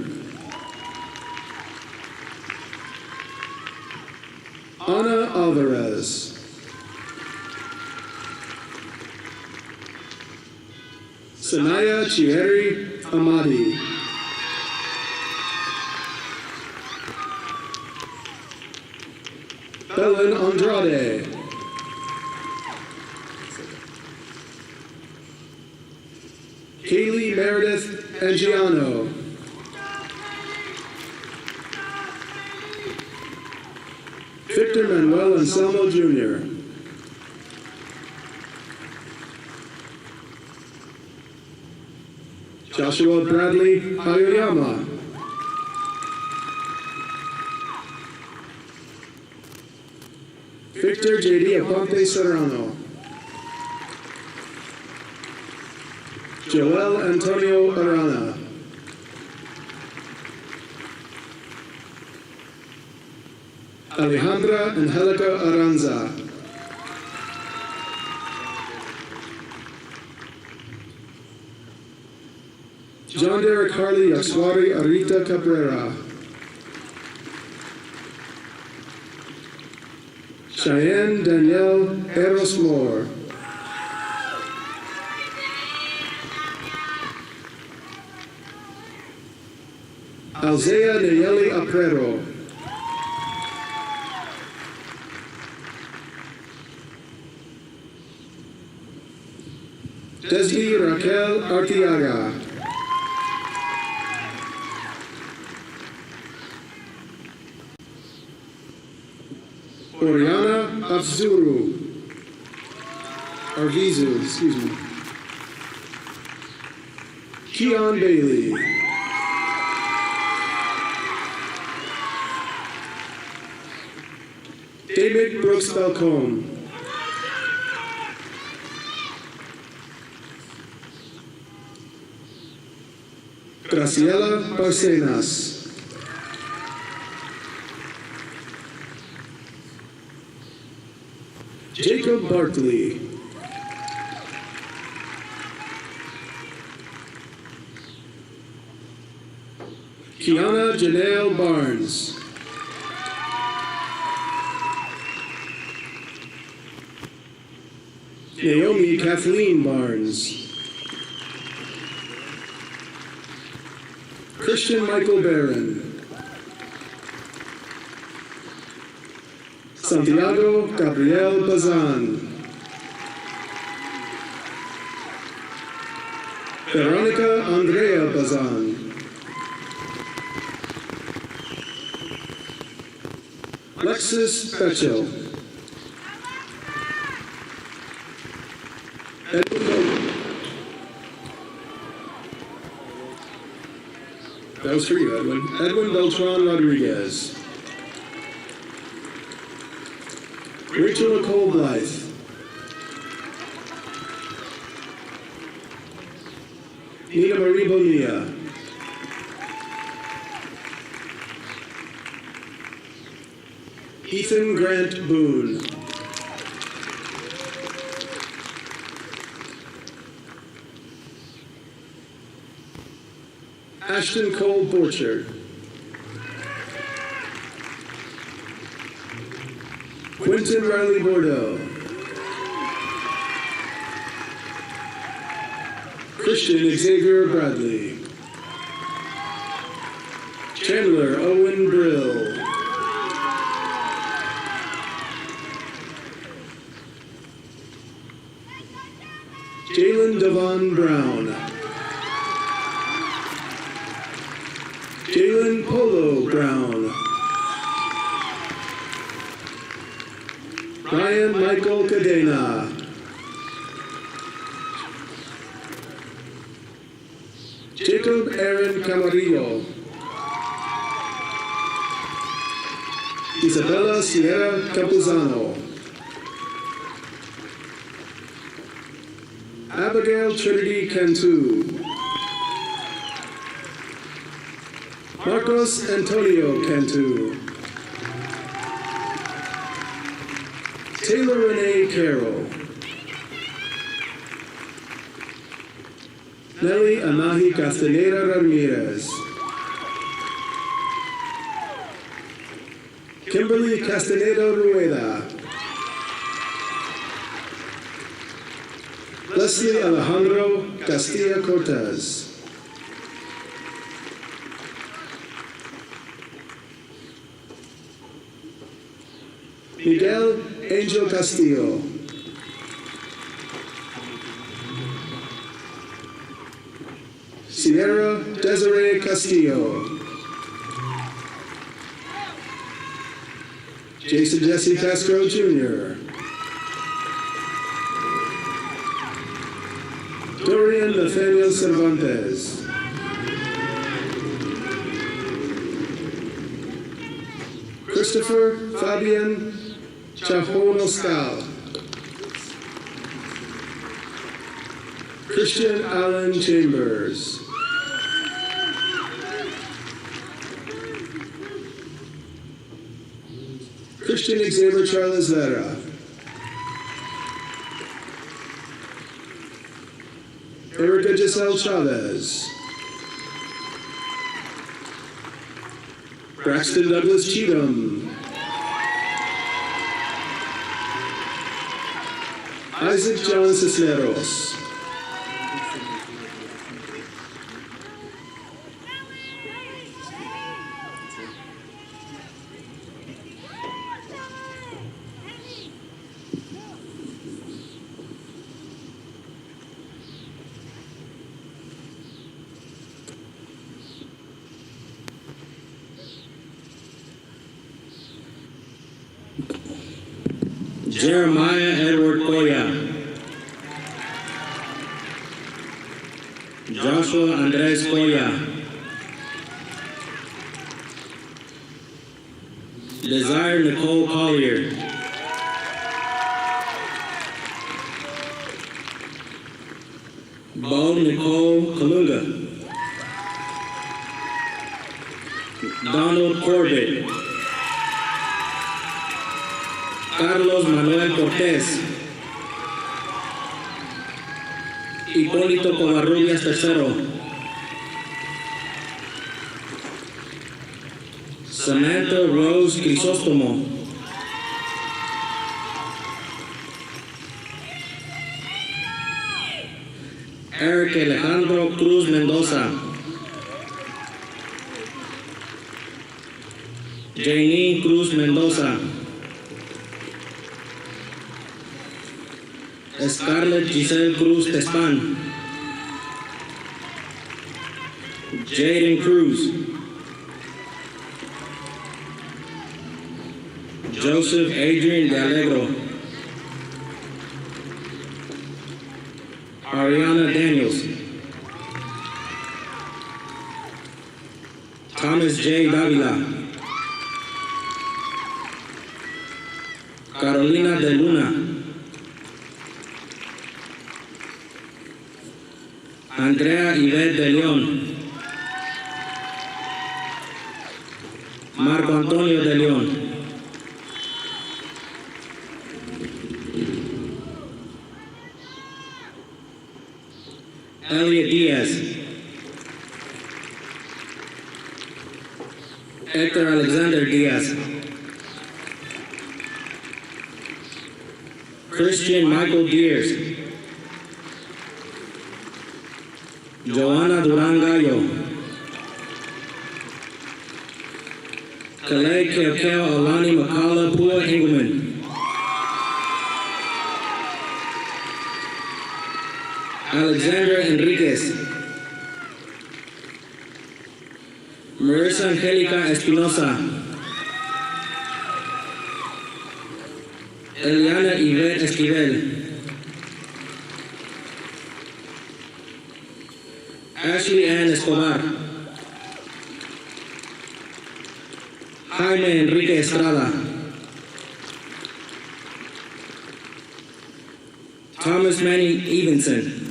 Ana Alvarez. Sanaya Chiheri Amadi. Belen Andrade. Kaylee Meredith Angiano. Victor Manuel Anselmo Jr. Joshua Bradley Aoyama. Victor J.D. Aponte Serrano. Joel Antonio Arana. Alejandra Angelica Aranza. John Derek Harley Yaxwari Arita Cabrera. Cheyenne Danielle Eros Moore. Alzea Nayeli Aprero. Desli Raquel Artiaga. Oriana Arvizu, excuse me. Keon Bailey. David Brooks Falcone. Graciela Barcenas. Jacob Bartley. Kiana Janelle Barnes. Naomi Kathleen Barnes. Christian Michael Barron. Santiago Gabriel Bazan. Veronica Andrea Bazan. Alexis Betchel. That was for you, Edwin. Edwin Beltran Rodriguez. Rachel Nicole Blythe. Nina Marie Bonilla. Ethan Grant Boone. Ashton Cole Borchard. Quentin Riley Bordeaux. Christian Xavier Bradley. Chandler Owen Brill. Jalen Devon Brown. Jalen Polo Brown. Ryan Michael Cadena. Jacob Aaron Camarillo. Isabella Sierra Campuzano. Abigail Trinity Cantu. Marcos Antonio Cantu. Taylor Renee Carroll. Nelly Anahi Castaneda Ramirez. Kimberly Castaneda Rueda. Leslie Alejandro Castilla Cortez. Miguel Angel Castillo. Sierra Desiree Castillo. Jason Jesse Castro Jr. Dorian Nathaniel Cervantes. Christopher Fabian Chahon Oscal. Christian Allen Chambers. Christian Xavier Charles Vera. Erica Giselle Chavez. Braxton Douglas Cheatham. Isaac John Cisneros. Jeremiah Edward Coya. Joshua Andres Coya. Desire Nicole Collier. Bo Nicole Kalunga. Donald Corbett. Carlos Manuel Cortez. Hipólito Covarrubias III. Samantha Rose Crisostomo. Eric Alejandro Cruz Mendoza. Janine Cruz Mendoza. Scarlett Giselle Cruz Tespan. Jaden Cruz. Joseph Adrian De Allegro. Ariana Daniels. Thomas J. Davila. Carolina De Luna. Andrea Yvette De León. Marco Antonio De León. Elliot Diaz. Hector Alexander Diaz. Christian Michael Gears. Joanna Duran Gallo. Kalei Keokeo Alani Makala Pua Engelman. Alexandra Enriquez. Marissa Angelica Espinosa. Eliana Yvette Esquivel. Ashley Ann Escobar. Jaime Enrique Estrada. Thomas Manny Evenson.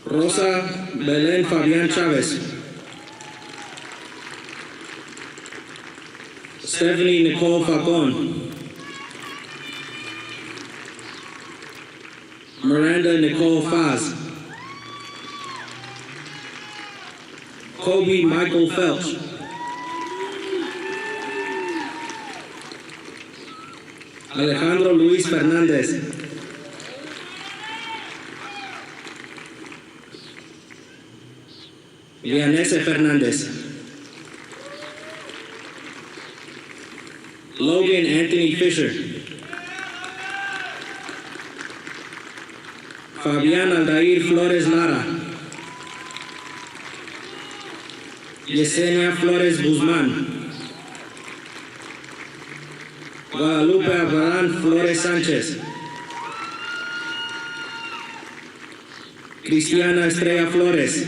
Rosa Belén Fabián Chávez. Stephanie Nicole Falcón. Miranda Nicole Faz. Kobe Michael Felch. Alejandro Luis Fernández. Vianese Fernández. Logan Anthony Fisher. Fabián Aldair Flores Lara. Yesenia Flores Guzmán. Guadalupe Abraham Flores Sánchez. Cristiana Estrella Flores.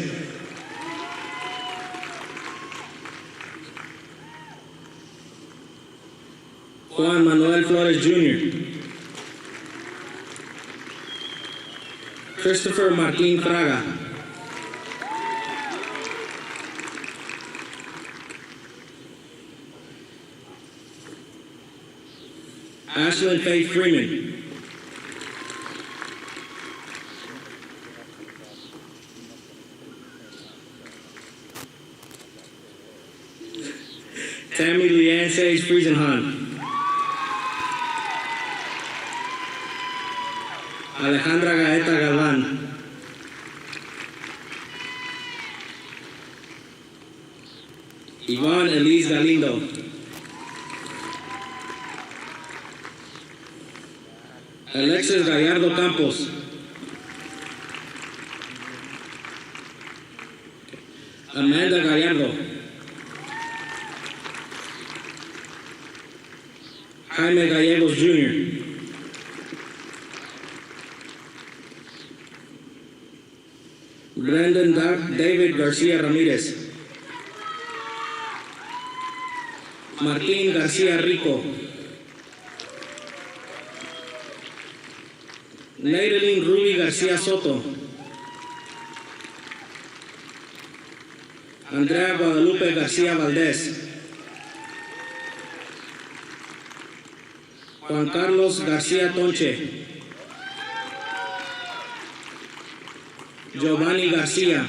Juan Manuel Flores Jr. Christopher Martín Fraga. Ashlyn Faith Freeman. Tammy Leanne Sage Friesenhan. Alejandra Gaeta Galván. Iván Elise Galindo. Alexis Gallardo Campos. Amanda Gallardo. Jaime Gallegos Jr. Brandon David Garcia Ramirez. Martín Garcia Rico. Neidelin Ruby Garcia Soto. Andrea Guadalupe Garcia Valdez. Juan Carlos Garcia Tonche. Giovanni Garcia.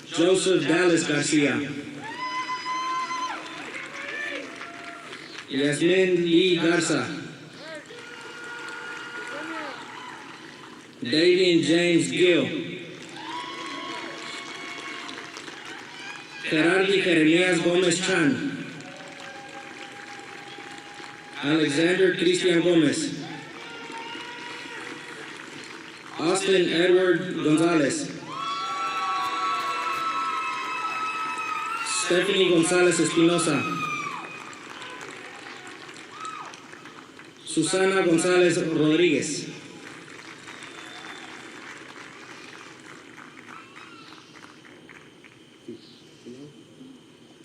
Joseph Dallas Garcia. Yasmin Lee Garza. Davian James Gill. Gerardi Jeremías Gómez Chan. Alexander Cristian Gómez. Austin Edward Gonzalez. Stephanie González Espinosa. Susana González Rodríguez.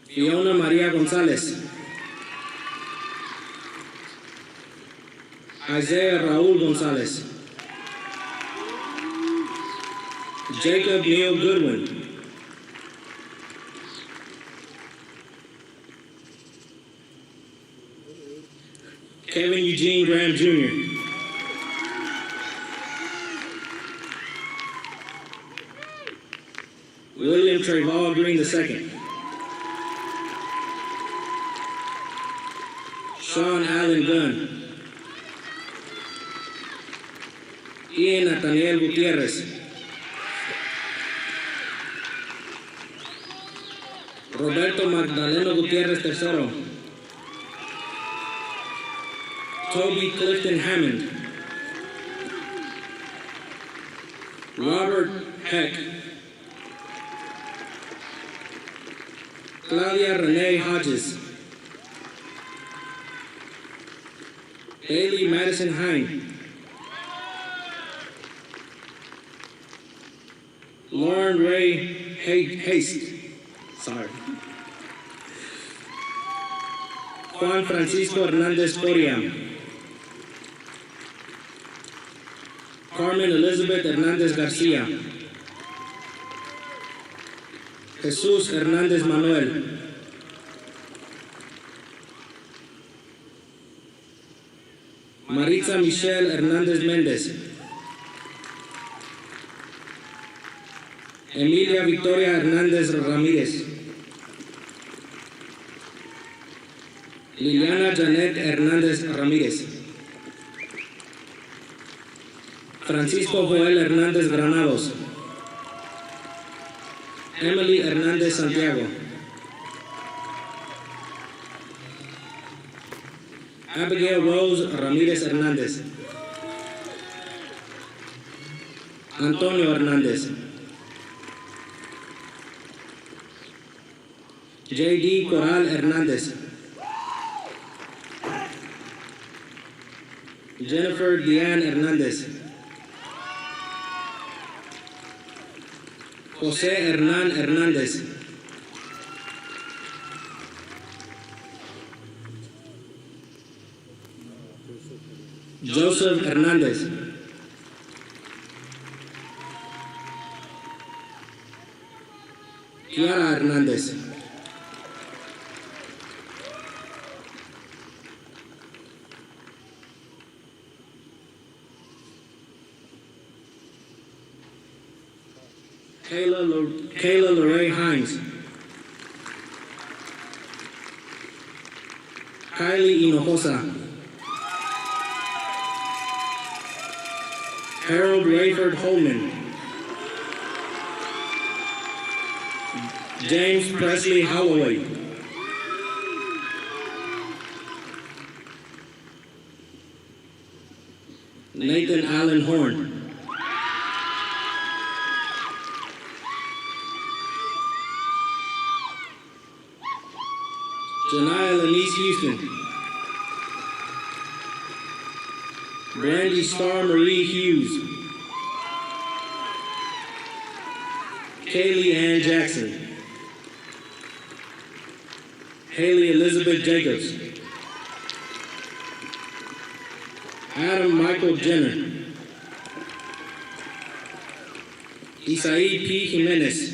Fiona María González. Isaiah Raúl González. Jacob Neil Goodwin. Kevin Eugene Graham Jr. William Trayvon Green II. Sean Allen Gunn. Ian Nathaniel Gutierrez. Roberto Magdaleno Gutierrez III. Toby Clifton Hammond. Robert Heck. Claudia Renee Hodges. Bailey Madison Hine. Lauren Ray Haste. Sorry. Juan Francisco Hernandez Coria. Carmen Elizabeth Hernandez Garcia. Jesús Hernández Manuel. Maritza Michelle Hernández Méndez. Emilia Victoria Hernández Ramírez. Liliana Janet Hernández Ramírez. Francisco Joel Hernández Granados. Emily Hernández Santiago. Abigail Rose Ramírez Hernández. Antonio Hernández. J.D. Coral Hernández. Jennifer Diane Hernández. José Hernán Hernández. Joseph Hernández. Kiara Hernández. Kayla Lorraine Hines. Kylie Hinojosa. Harold Rayford Holman. James Presley Holloway. Nathan Allen Horn. Janiyah Lenise Houston. Brandy Star Marie Hughes. Kaylee Ann Jackson. Haley Elizabeth Jacobs. Adam Michael Jenner. Isai P. Jimenez.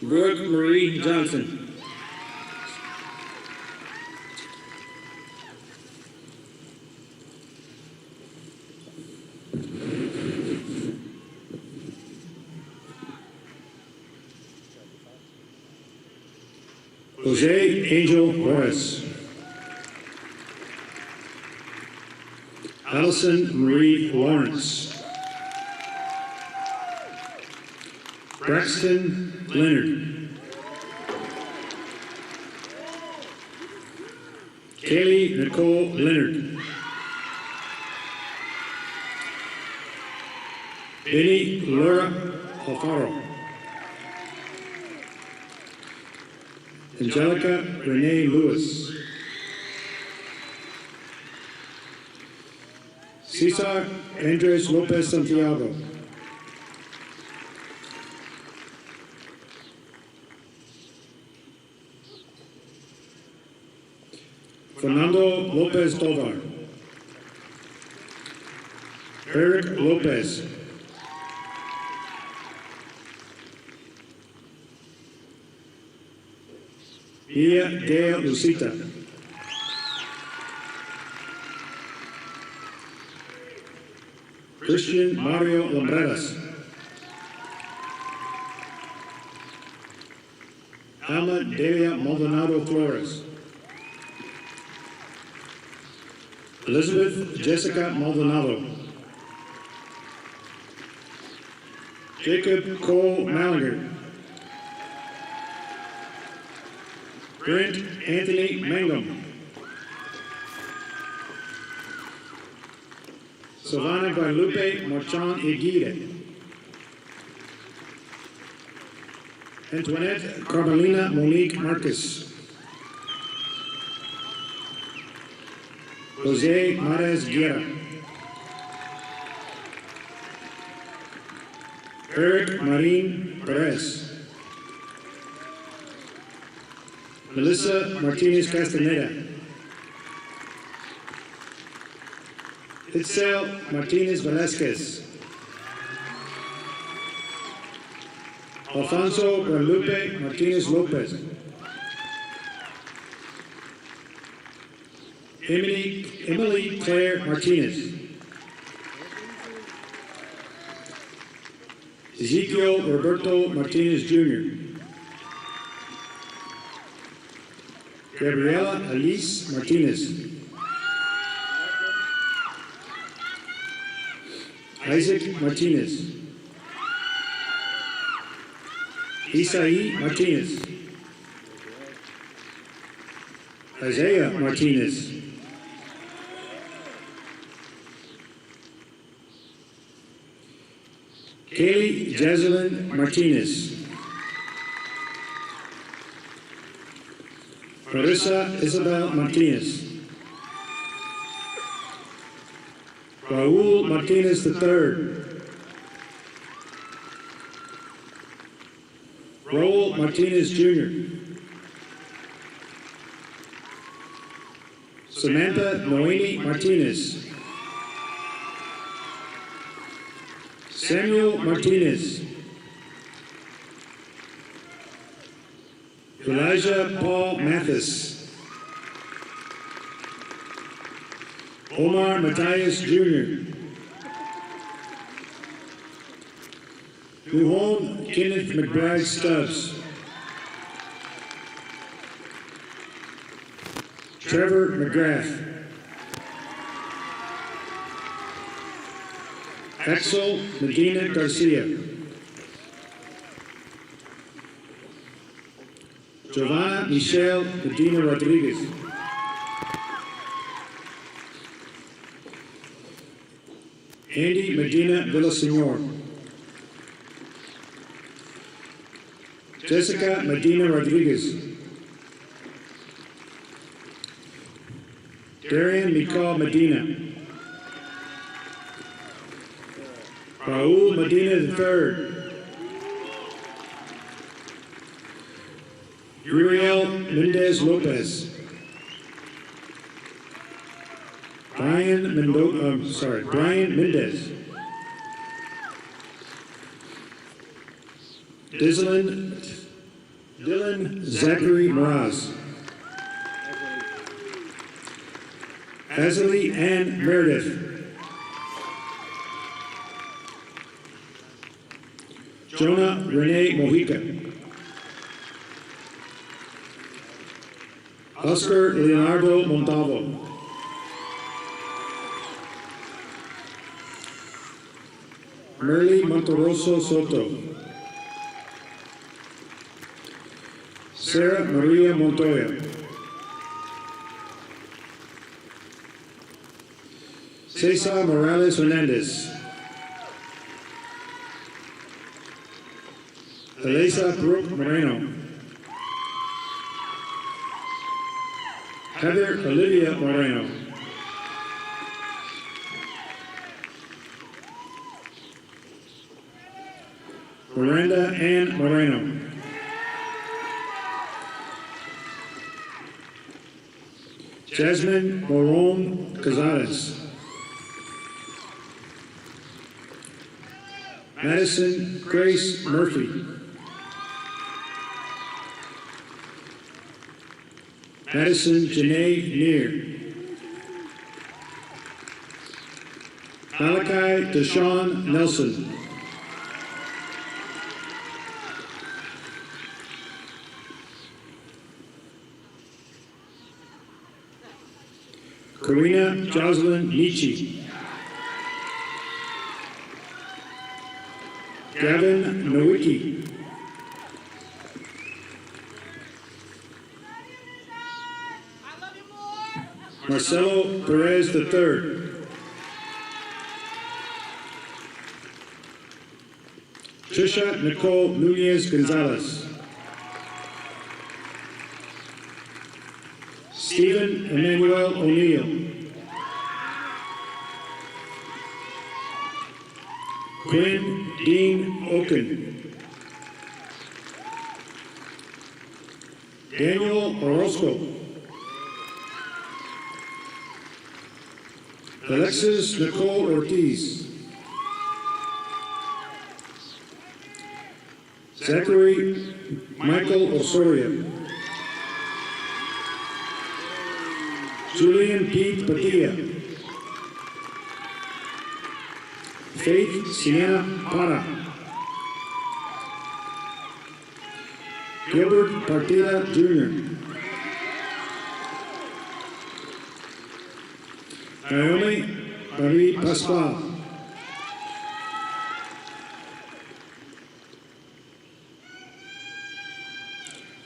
Brooke Marie Johnson. Jose Angel Juarez. Allison Marie Lawrence. Braxton Leonard. Kaylee Nicole Leonard. Benny Laura Alfaro. Angelica Renee Lewis. Cesar Andres Lopez Santiago. Fernando Lopez Tovar. Eric Lopez. Mia Gail Lucita. Christian Mario Lombreras. Alma Delia Maldonado Flores. Elizabeth Jessica Maldonado. Jacob Cole Mallinger. Brent Anthony Mangum. Savannah Guadalupe Marchand Aguirre. Antoinette Carmelina Monique Marcus. Jose Mares Guerra. Eric Marin Perez. Melissa Martinez Castaneda. Itzel Martinez Velasquez. Alfonso Guadalupe Martinez Lopez. Emily Claire Martinez. Ezekiel Roberto Martinez Jr. Gabriela Alice Martinez. Isaac Martinez. Isai Martinez. Isaiah Martinez. Kaylee Jazelyn Martinez. Marissa Isabel Martinez. Raul Martinez III. Raul Martinez Jr. Samantha Noemi Martinez. Samuel Martinez. Elijah Paul Mathis. Omar Matthias Jr. Luhon Kenneth McBride Stubbs. Trevor McGrath. Axel Medina Garcia. Giovanna Michelle Medina Rodriguez. Andy Medina Villaseñor. Jessica Medina Rodriguez. Darian Mikal Medina. Raul Medina III. Uriel Mendez Lopez. Brian Mendez. Dylan Zachary Mraz. Azalee Ann Meredith. Jonah Renee Mojica. Oscar Leonardo Montalvo. Merly Montoroso Soto. Sarah Maria Montoya. Cesar Morales Hernandez. Elisa Brooke Moreno. Heather Olivia Moreno. Miranda Ann Moreno. Jasmine Moron Cazares. Madison Grace Murphy. Madison Janae Neer. Malachi Deshaun Nelson. Karina Jocelyn Nietzsche. Gavin Nowicki. Marcelo Perez III. Trisha Nicole Nunez Gonzalez. Stephen Emmanuel O'Neill. Quinn Dean Oken. Daniel Orozco. Alexis Nicole Ortiz. Zachary Michael Osorio. Julian Pete Padilla. Faith Sienna Para. Gilbert Partida Jr. Naomi Marie Pascual.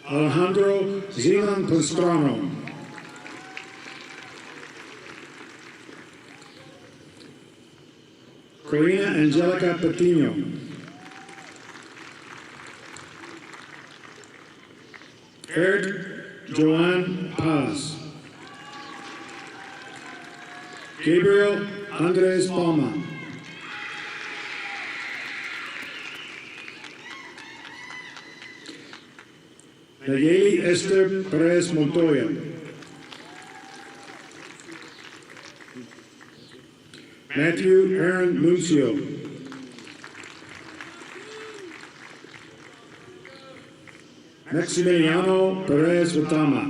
Alejandro Zilan Pastrano. Corina Angelica Patino. Eric Joan Paz. Gabriel Andres Palma. Nayeli Esther Perez Montoya. Matthew Aaron Muncio. Maximiliano Perez Watama.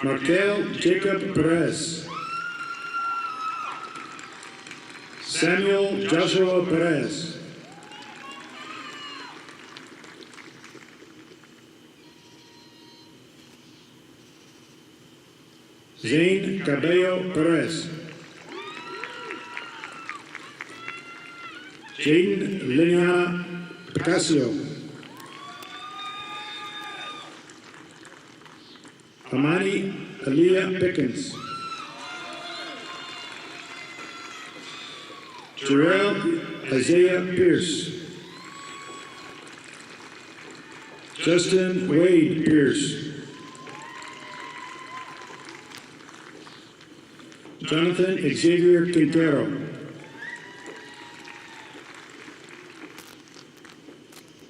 Markel Jacob Perez. Samuel Joshua Perez. Zane Cabello Perez. Jaden Liliana Picasso. Amani Aaliyah Pickens. Jarrell Isaiah Pierce. Justin Wade Pierce. Jonathan Xavier Quintero.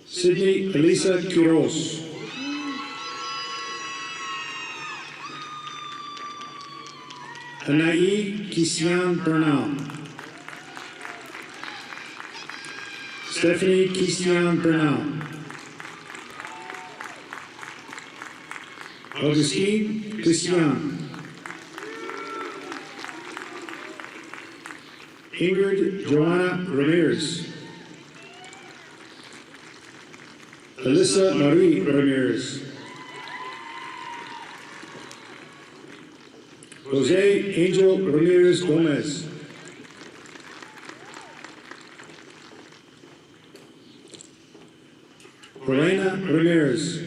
Sydney Elisa Quiroz. Anaí Kisian Bernal. Stephanie Kisian Bernal. Augustine Christian. Ingrid Joanna Ramirez. Alyssa Marie Ramirez. Jose Angel Ramirez Gomez. Elena Ramirez.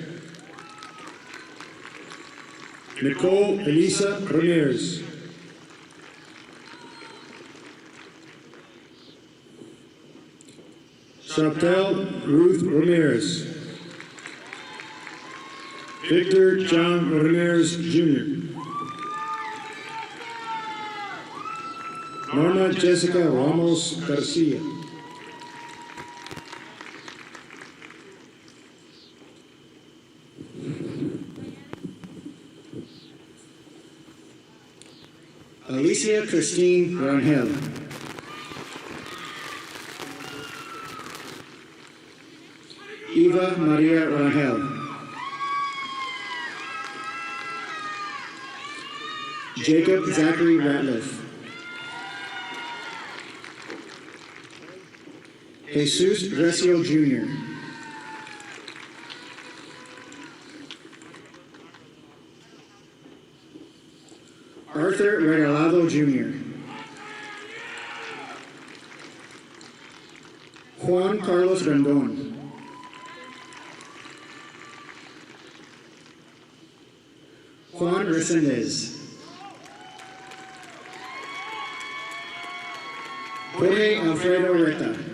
Nicole Elisa Ramirez. Chantel Ruth Ramirez. Victor John Ramirez Jr. Norma Jessica Ramos Garcia. Alicia Christine Rangel. Eva Maria Rangel. Jacob Zachary Ratliff. Jesus Recio Jr. Arthur Regalado Jr. Juan Carlos Rendon. Juan Resendez. Jorge Alfredo Reta.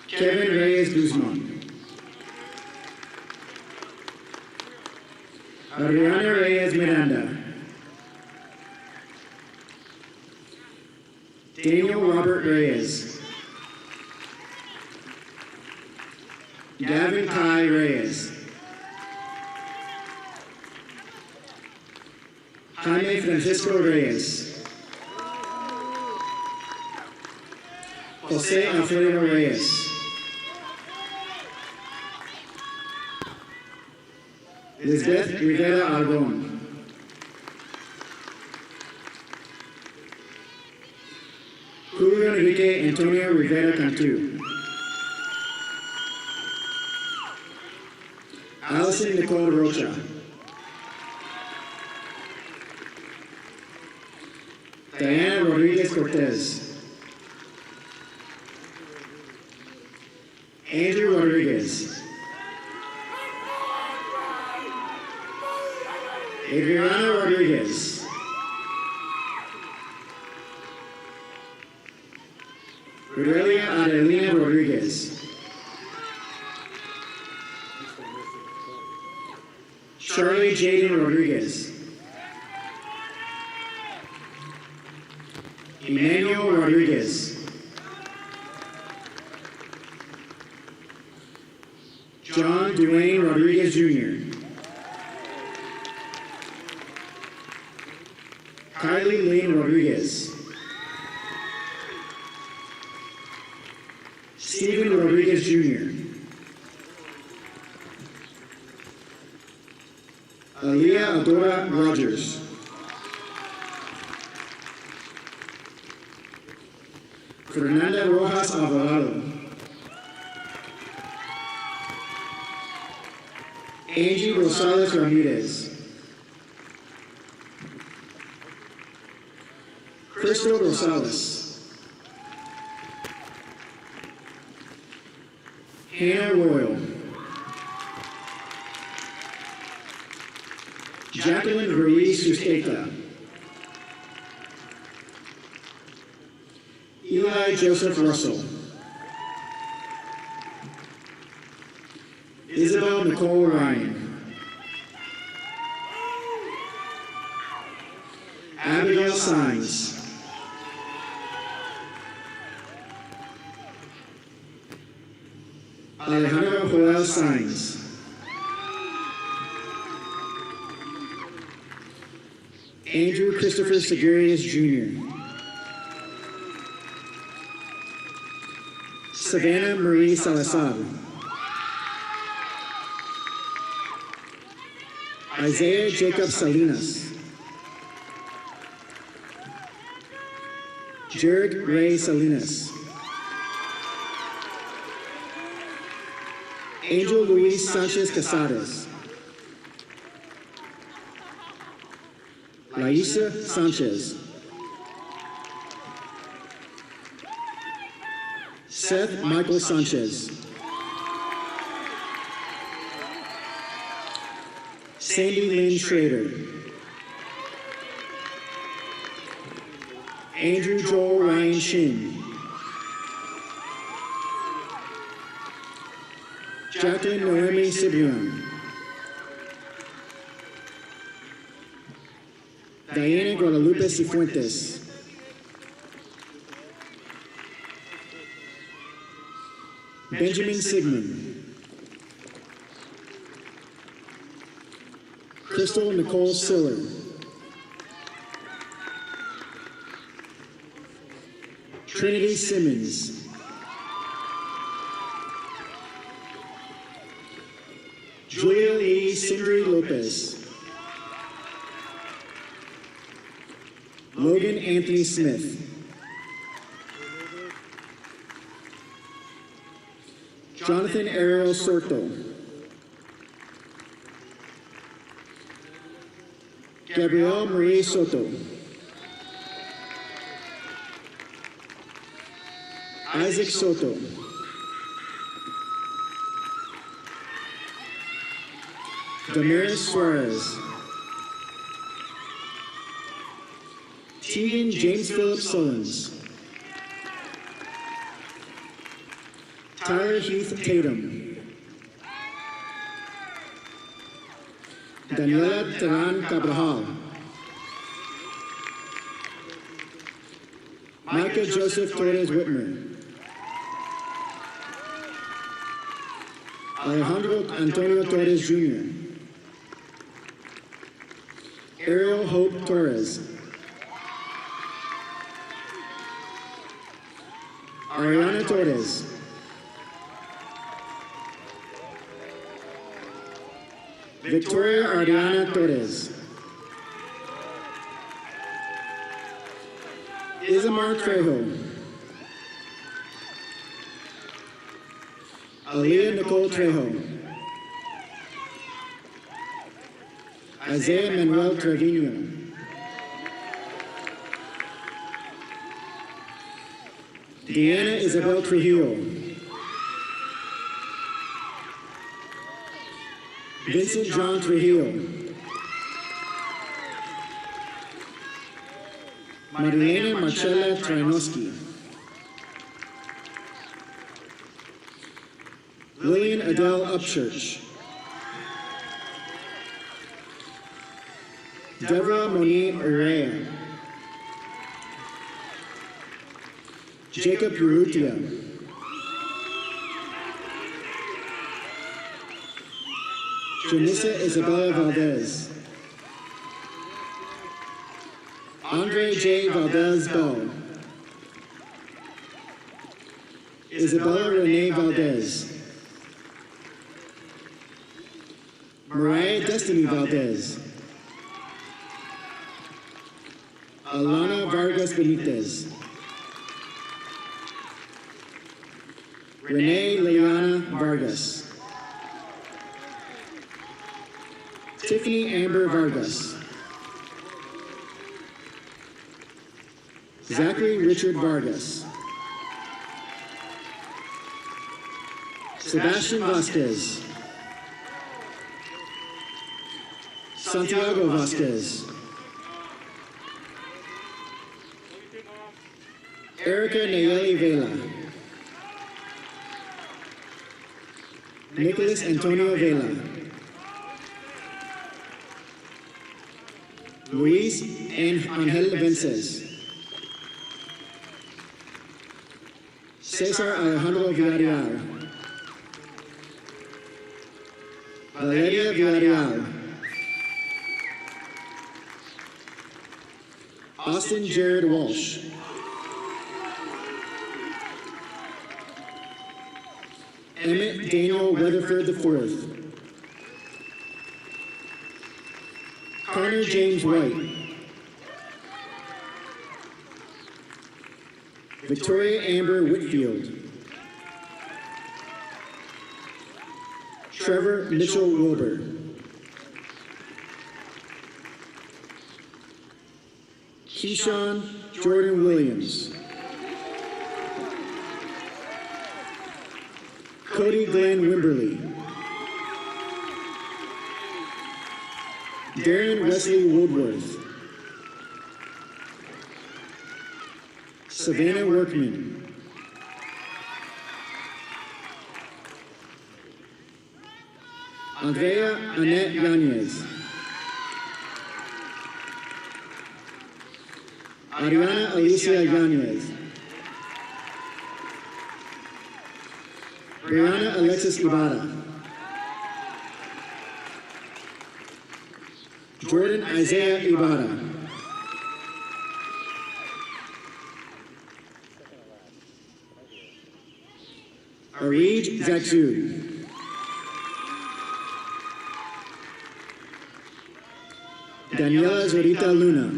Kevin Reyes Guzman. Ariana Reyes Miranda. Daniel Robert Reyes. Gavin Kai Reyes. Jaime Francisco Reyes. Jose Alfredo Reyes. Lisbeth Rivera Argon. Julio Enrique Antonio Rivera Cantu. Allison Nicole Rocha. Diana Rodriguez Cortez. Andrew Rodriguez. Adriana Rodriguez. Aurelia Adelina Rodriguez. Charlie Jaden Rodriguez. Emmanuel Rodriguez. John Duane Rodriguez Jr. Kylie Lane Rodriguez. Stephen Rodriguez Jr. Aaliyah Adora Rogers. Fernanda Rojas Alvarado. Angie Rosales Ramirez. Crystal Rosales. Hannah Royal. Jacqueline Ruiz Susqueta. Eli Joseph Russell. Isabel Nicole Ryan. Abigail Sines. Alejandro Joel Sines. Andrew Christopher Segurius Jr. Savannah Marie Salazar. Isaiah Jacob Salinas. Jared Ray Salinas. Angel Luis Sanchez Casares. Laisa Sanchez. Seth Michael Sanchez. Sandy Lynn Schrader. Andrew Joel Ryan Shin. Jacqueline Noemi Cibrian. Diana Guadalupe Cifuentes. Benjamin Sigmund. Crystal Nicole Siller. Trinity Simmons. Julia Lee Sindri Lopez. Logan Anthony Smith. Jonathan Ariel Sorto. Gabrielle Marie Soto. Isaac Soto. Damaris Suarez. Tegan James Philip Sullins. Tyler Heath Tatum. Daniela Teran Cabral. Micah Joseph Torres Whitmer. Alejandro Antonio Torres Jr. Ariel Hope Torres. Ariana Torres. Victoria Ariana Torres. Isamar Trejo. Aaliyah Nicole Trejo. Isaiah Manuel Trevino. Deanna Isabel Trujillo. Vincent John Trujillo. Marilena Marcella Trainoski. Lillian Adele Upchurch. Deborah Monique Urrea. Jacob Urrutia. Janissa Isabella Valdez. Andre J. Valdez Bell. Isabella Renee Valdez. Mariah Destiny Valdez. Alana Vargas Benitez. Renee Leana Vargas. Tiffany Amber Vargas. Zachary Richard Vargas. Sebastian Vasquez. Santiago Vasquez. Erica Nayeli Vela. Nicholas Antonio Vela. Luis Angel Vences. Cesar Alejandro Villarreal. Valeria Villarreal. Austin Jared Walsh. Emmett Daniel Weatherford IV. Connor James Wright. Victoria Amber Whitfield. Trevor Mitchell Wilbur. Keyshawn Jordan Williams. Cody Glenn Wimberly. Darren Wesley Woodworth. Savannah Workman. Andrea Annette Yanez. Ariana Alicia Yanez. Brianna Alexis Ibarra. Jordan Isaiah Ibarra. Arij Zakzud. Daniela Zorita Luna.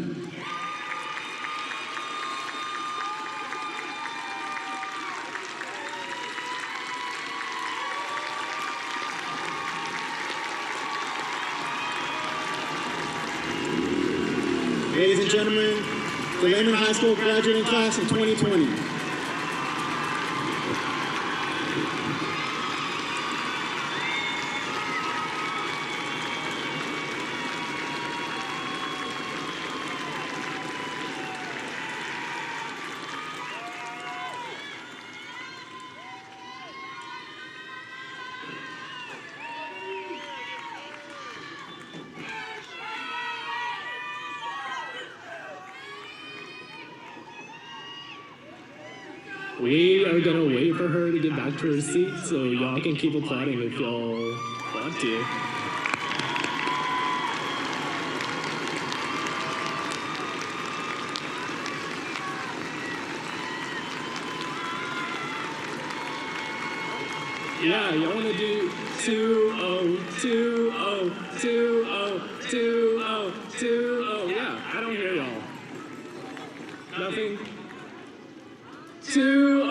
Ladies and gentlemen, the Lehman High School graduating class of 2020. We are gonna wait for her to get back to her seat, so y'all can keep applauding if y'all want to. Yeah, y'all wanna do 2-0, yeah, I don't hear y'all. Nothing? 2-0.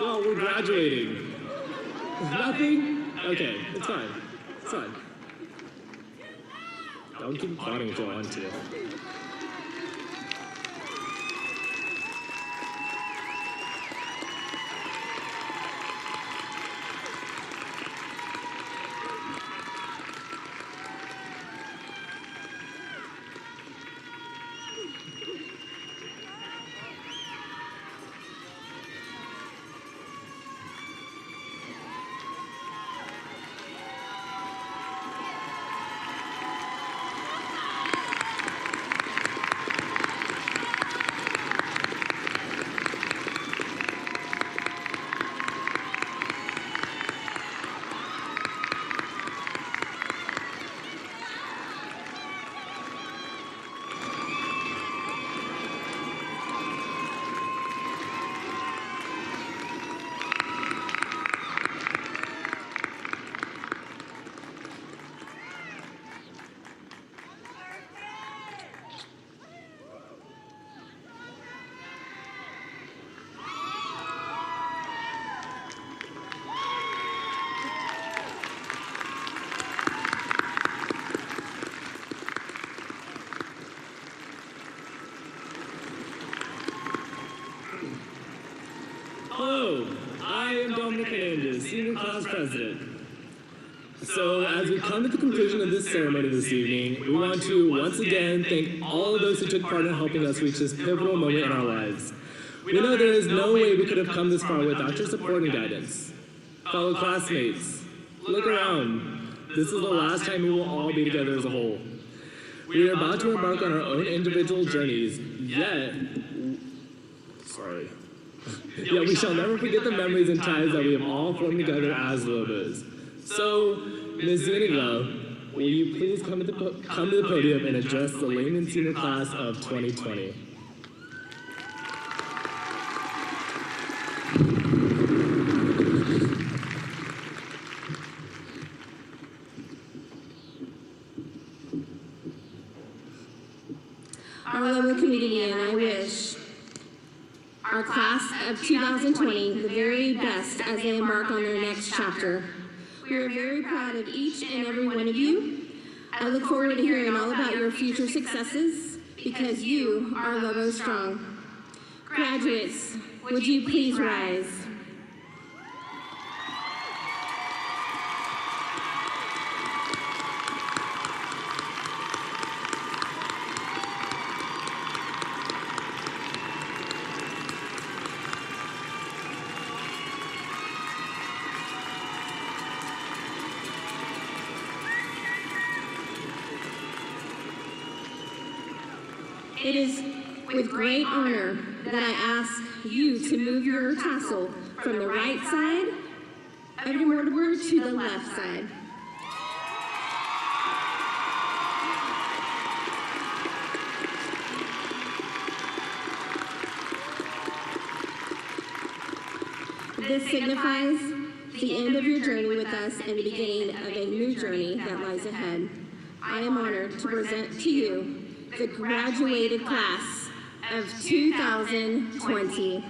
Oh, we're graduating. Nothing? Okay, it's fine. It's fine. Don't keep applauding if you want to. Hello, I am Dominic Hernandez, Senior Class President. So as we come to the conclusion of this ceremony this evening, we want to once again thank all of those who took part in helping us reach this pivotal moment in our lives. We know there is no way we could have come this far without your support and guidance. Fellow classmates, look around. This is the last time we will all be together as a whole. We are about to embark on our own individual journeys, yet we shall never forget the memories and ties that we have all formed together as Lopez. So, Ms. Zuniga, will you please come to the podium and address the Lehman Senior Class of 2020? Our lovely community and I wish our class of 2020 the very best as they embark on their next chapter. We are very proud of each and every one of you. I look forward to hearing all about your future successes because you are Lobo Strong. Graduates, would you please rise? It is with great honor that I ask you to move your tassel from the right side of your mortarboard to the left side. This signifies the end of your journey with us and the beginning of a new journey that lies ahead. I am honored to present to you the graduated class of 2020.